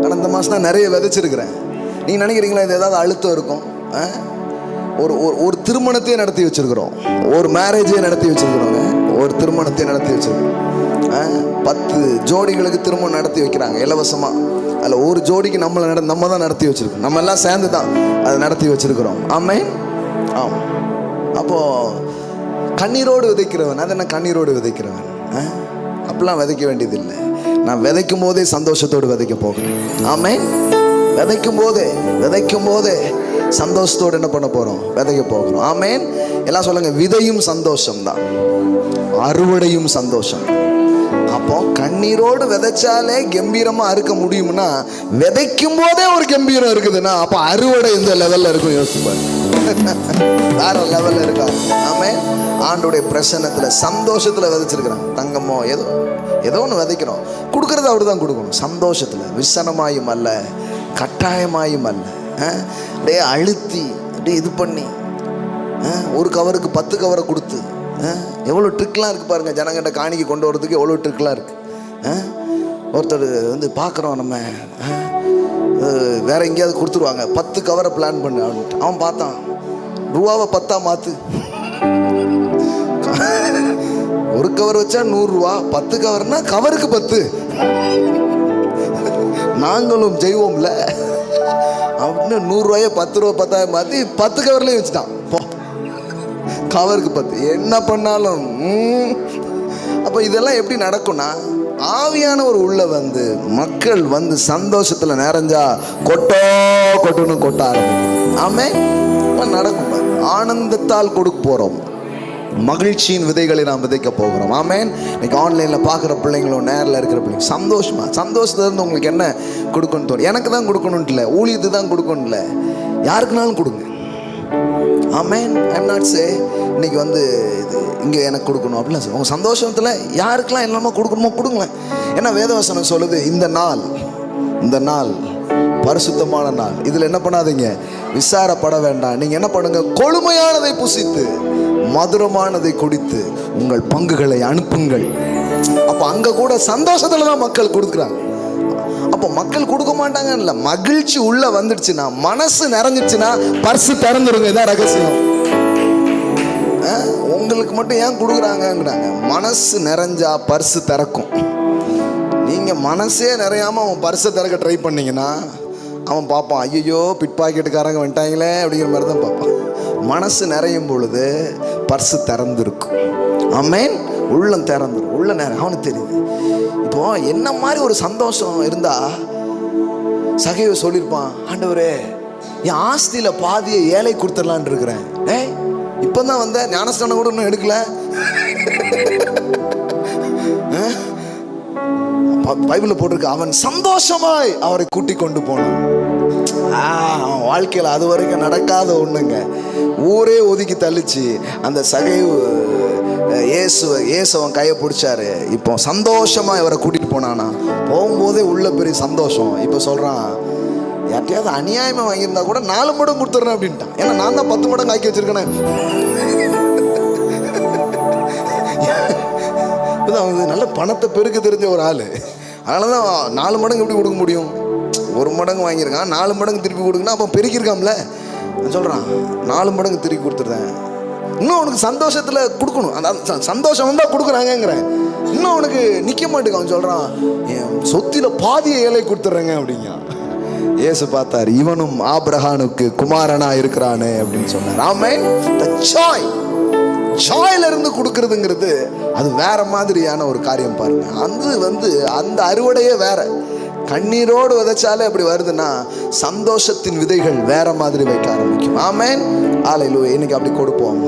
ஆனால் இந்த மாதம் தான் நிறைய விதைச்சிருக்கிறேன். நீங்கள் நினைக்கிறீங்களா இது ஏதாவது அழுத்தம் இருக்கும்? ஒரு திருமணத்தையே நடத்தி வச்சுருக்குறோம், ஒரு மேரேஜே நடத்தி வச்சுருக்குறோங்க, ஒரு திருமணத்தையே நடத்தி வச்சுருக்கோம். 10 ஜோடிகளுக்கு திருமணம் நடத்தி வைக்கிறாங்க இலவசமாக. அதில் ஒரு ஜோடிக்கு நம்ம தான் நடத்தி வச்சுருக்கோம், நம்ம எல்லாம் சேர்ந்து தான் அதை நடத்தி வச்சுருக்குறோம். ஆமென். ஆமாம். அப்போது கண்ணீரோடு விதைக்கிறவன், அது என்ன கண்ணீரோடு விதைக்கிறவன்? அப்படிலாம் விதைக்க வேண்டியதில்லை. நான் விதைக்கும் போதே சந்தோஷத்தோடு விதைக்க போகிறேன். ஆமென். விதைக்கும் போதே சந்தோஷத்தோடு என்ன பண்ண போகிறோம்? விதைக்க போகிறோம். ஆமென். எல்லாம் சொல்லுங்க, விதையும் சந்தோஷம் தான், அறுவடையும் சந்தோஷம். அப்போ கண்ணீரோடு விதைச்சாலே கம்பீரமாக அறுக்க முடியும்னா, விதைக்கும் போதே ஒரு கம்பீரம் இருக்குதுன்னா, அப்போ அறுவடை இந்த லெவலில் இருக்கும். யோசிப்பார், வேற லெவலில் இருக்கா? ஆமென். ஆண்டோடைய பிரசன்னத்தில் சந்தோஷத்தில் விதைச்சிருக்கிறேன். தங்கமோ ஏதோ ஒன்று விதைக்கிறோம், கொடுக்கறது அவர் தான் கொடுக்கணும். சந்தோஷத்தில், விசனமாயும் அல்ல, கட்டாயமாயும் அல்ல, அப்படியே அழுத்தி அப்படியே இது பண்ணி ஒரு கவருக்கு 10 கவரை கொடுத்து எவ்வளோ ட்ரிக்லாம் இருக்குது பாருங்கள். ஜனங்கிட்ட காணிக்கை கொண்டு வரதுக்கு எவ்வளோ ட்ரிக்லாம் இருக்குது. ஒருத்தர் வந்து பார்க்குறோம், நம்ம வேற எங்கேயாவது கொடுத்துருவாங்க, 10 கவரை பிளான் பண்ணு அப்படின்ட்டு. அவன் பார்த்தான், ரூபாவை 10ஆ மாற்று, ஒரு கவர் வச்சா 100 ரூபா, 10 கவர்னா கவருக்கு 10. நாங்களும் செய்வோம்ல அப்படின்னு 100 ரூபாயை 10 ரூபா 10ஆக மாற்றி 10 கவர்லேயும் வச்சுட்டான். கவருக்கு 10 என்ன பண்ணாலும். அப்போ இதெல்லாம் எப்படி நடக்கும்னா, ஆவியானவர் உள்ள வந்து மக்கள் வந்து சந்தோஷத்தில் நிறைஞ்சா கொட்டுன்னு கொட்ட ஆரம்பிக்கும். ஆமென். நடக்கும். ஆனந்தத்தால் கொடுக்க போகிறோம், மகிழ்ச்சியின் விதைகளை நாம் விதைக்க போகிறோம். ஆமென். இன்னைக்கு ஆன்லைனில் பார்க்குற பிள்ளைங்களும் நேரில் இருக்கிற பிள்ளைங்க சந்தோஷத்துலேருந்து உங்களுக்கு என்ன கொடுக்கணும்னு தோணும்? எனக்கு தான் கொடுக்கணுன்ட்டு இல்லை, ஊழியத்து தான் கொடுக்கணும் இல்லை, யாருக்குனாலும் கொடுங்க. ஆமென். ஐம் நாட் சே இன்னைக்கு வந்து இது இங்கே எனக்கு கொடுக்கணும் அப்படிலாம் சொல்லுங்கள். உங்கள் சந்தோஷத்தில் யாருக்கெல்லாம் எல்லாமே கொடுக்கணுமோ கொடுங்களேன். ஏன்னா வேதவசனம் சொல்லுது, இந்த நாள் பரிசுத்தமான நாள், இதில் என்ன பண்ணாதீங்க, விசாரப்பட வேண்டாம். நீங்கள் என்ன பண்ணுங்க, கொழுமையானதை புசித்து மதுரமானதை குடித்து உங்கள் பங்குகளை அனுப்புங்கள். அப்போ அங்கே கூட சந்தோஷத்தில் தான் மக்கள் கொடுக்குறாங்க. அப்போ மக்கள் கொடுக்க மாட்டாங்க இல்லை, மகிழ்ச்சி உள்ள வந்துடுச்சுன்னா, மனசு நிறைஞ்சிடுச்சுன்னா பர்சு திறந்துருங்க. இதான் ரகசியம். உங்களுக்கு மட்டும் ஏன் கொடுக்குறாங்கங்கிறாங்க, மனசு நிறைஞ்சா பர்சு திறக்கும். நீங்கள் மனசே நிறையாமல் அவன் பர்ஸை திறக்க ட்ரை பண்ணிங்கன்னா அவன் பார்ப்பான், ஐயோ பிட் பாக்கெட்டுக்காரங்க வந்துட்டாங்களே அப்படிங்கிற மாதிரி தான் பார்ப்பான். மனசு நிறையும் பொழுது பர்ஸு திறந்துருக்கும். ஆமென். உள்ளம் திறந்துடும், உள்ள நேரம் அவனுக்கு தெரியுது. இப்போ என்ன மாதிரி ஒரு சந்தோஷம் இருந்தா சகையை சொல்லியிருப்பான், ஆண்டவரே என் ஆஸ்தியில் பாதியை ஏழை கொடுத்துடலான் இருக்கிறேன். இப்போ தான் வந்த ஞானஸ்தானம் கூட இன்னும் எடுக்கல. பைபிளில் போட்டிருக்கு, அவன் சந்தோஷமாய் அவரை கூட்டி கொண்டு போனான். அவன் வாழ்க்கையில் அது வரைக்கும் நடக்காத ஒண்ணுங்க. ஊரே ஒதுக்கி தள்ளிச்சு. அந்த சகைவு இயேசுவன் கையை பிடிச்சாரு. இப்போ சந்தோஷமா இவரை கூட்டிட்டு போனானா, போகும்போதே உள்ள பெரிய சந்தோஷம். இப்போ சொல்றான், யார்ட்டையாவது அநியாயமா வாங்கியிருந்தா கூட 4 மடங்கு கொடுத்துறேன் அப்படின்ட்டான். ஏன்னா நான் தான் 10 மடங்கு ஆக்கி வச்சிருக்கேன். அவனுக்கு நல்ல பணத்தை பெருக்க தெரிஞ்ச ஒரு ஆளு. அதனாலதான் 4 மடங்கு எப்படி கொடுக்க முடியும்? 1 மடங்கு வாங்கியிருக்கான், 4 மடங்கு திருப்பி கொடுக்குன்னா அப்போ பெருக்கிருக்காம்ல. சொல்றான், 4 மடங்கு திருப்பி கொடுத்துருந்தேன். இன்னும் அவனுக்கு சந்தோஷத்துல கொடுக்கணும், அந்த சந்தோஷம் வந்தா கொடுக்குறாங்கிறேன். இன்னும் அவனுக்கு நிக்க மாட்டேங்க. அவன் சொல்றான், என் சொத்தில பாதியை ஏழை கொடுத்துட்றேங்க அப்படிங்க. இயேசு பார்த்தார், இவனும் ஆபிரகாமுக்கு குமாரனா இருக்கிறானே அப்படின்னு சொன்னார். ஆமென். ஜாயில இருந்து கொடுக்கறதுங்கிறது அது வேற மாதிரியான ஒரு காரியம் பாருங்க. அது அந்த அறுவடையே வேற. கண்ணீரோடு விதைச்சாலே அப்படி வருதுன்னா, சந்தோஷத்தின் விதைகள் வேற மாதிரி வைக்க ஆரம்பிக்கும். ஆமென். ஹல்லேலூயா. இன்னைக்கு அப்படி கொடுப்போம்.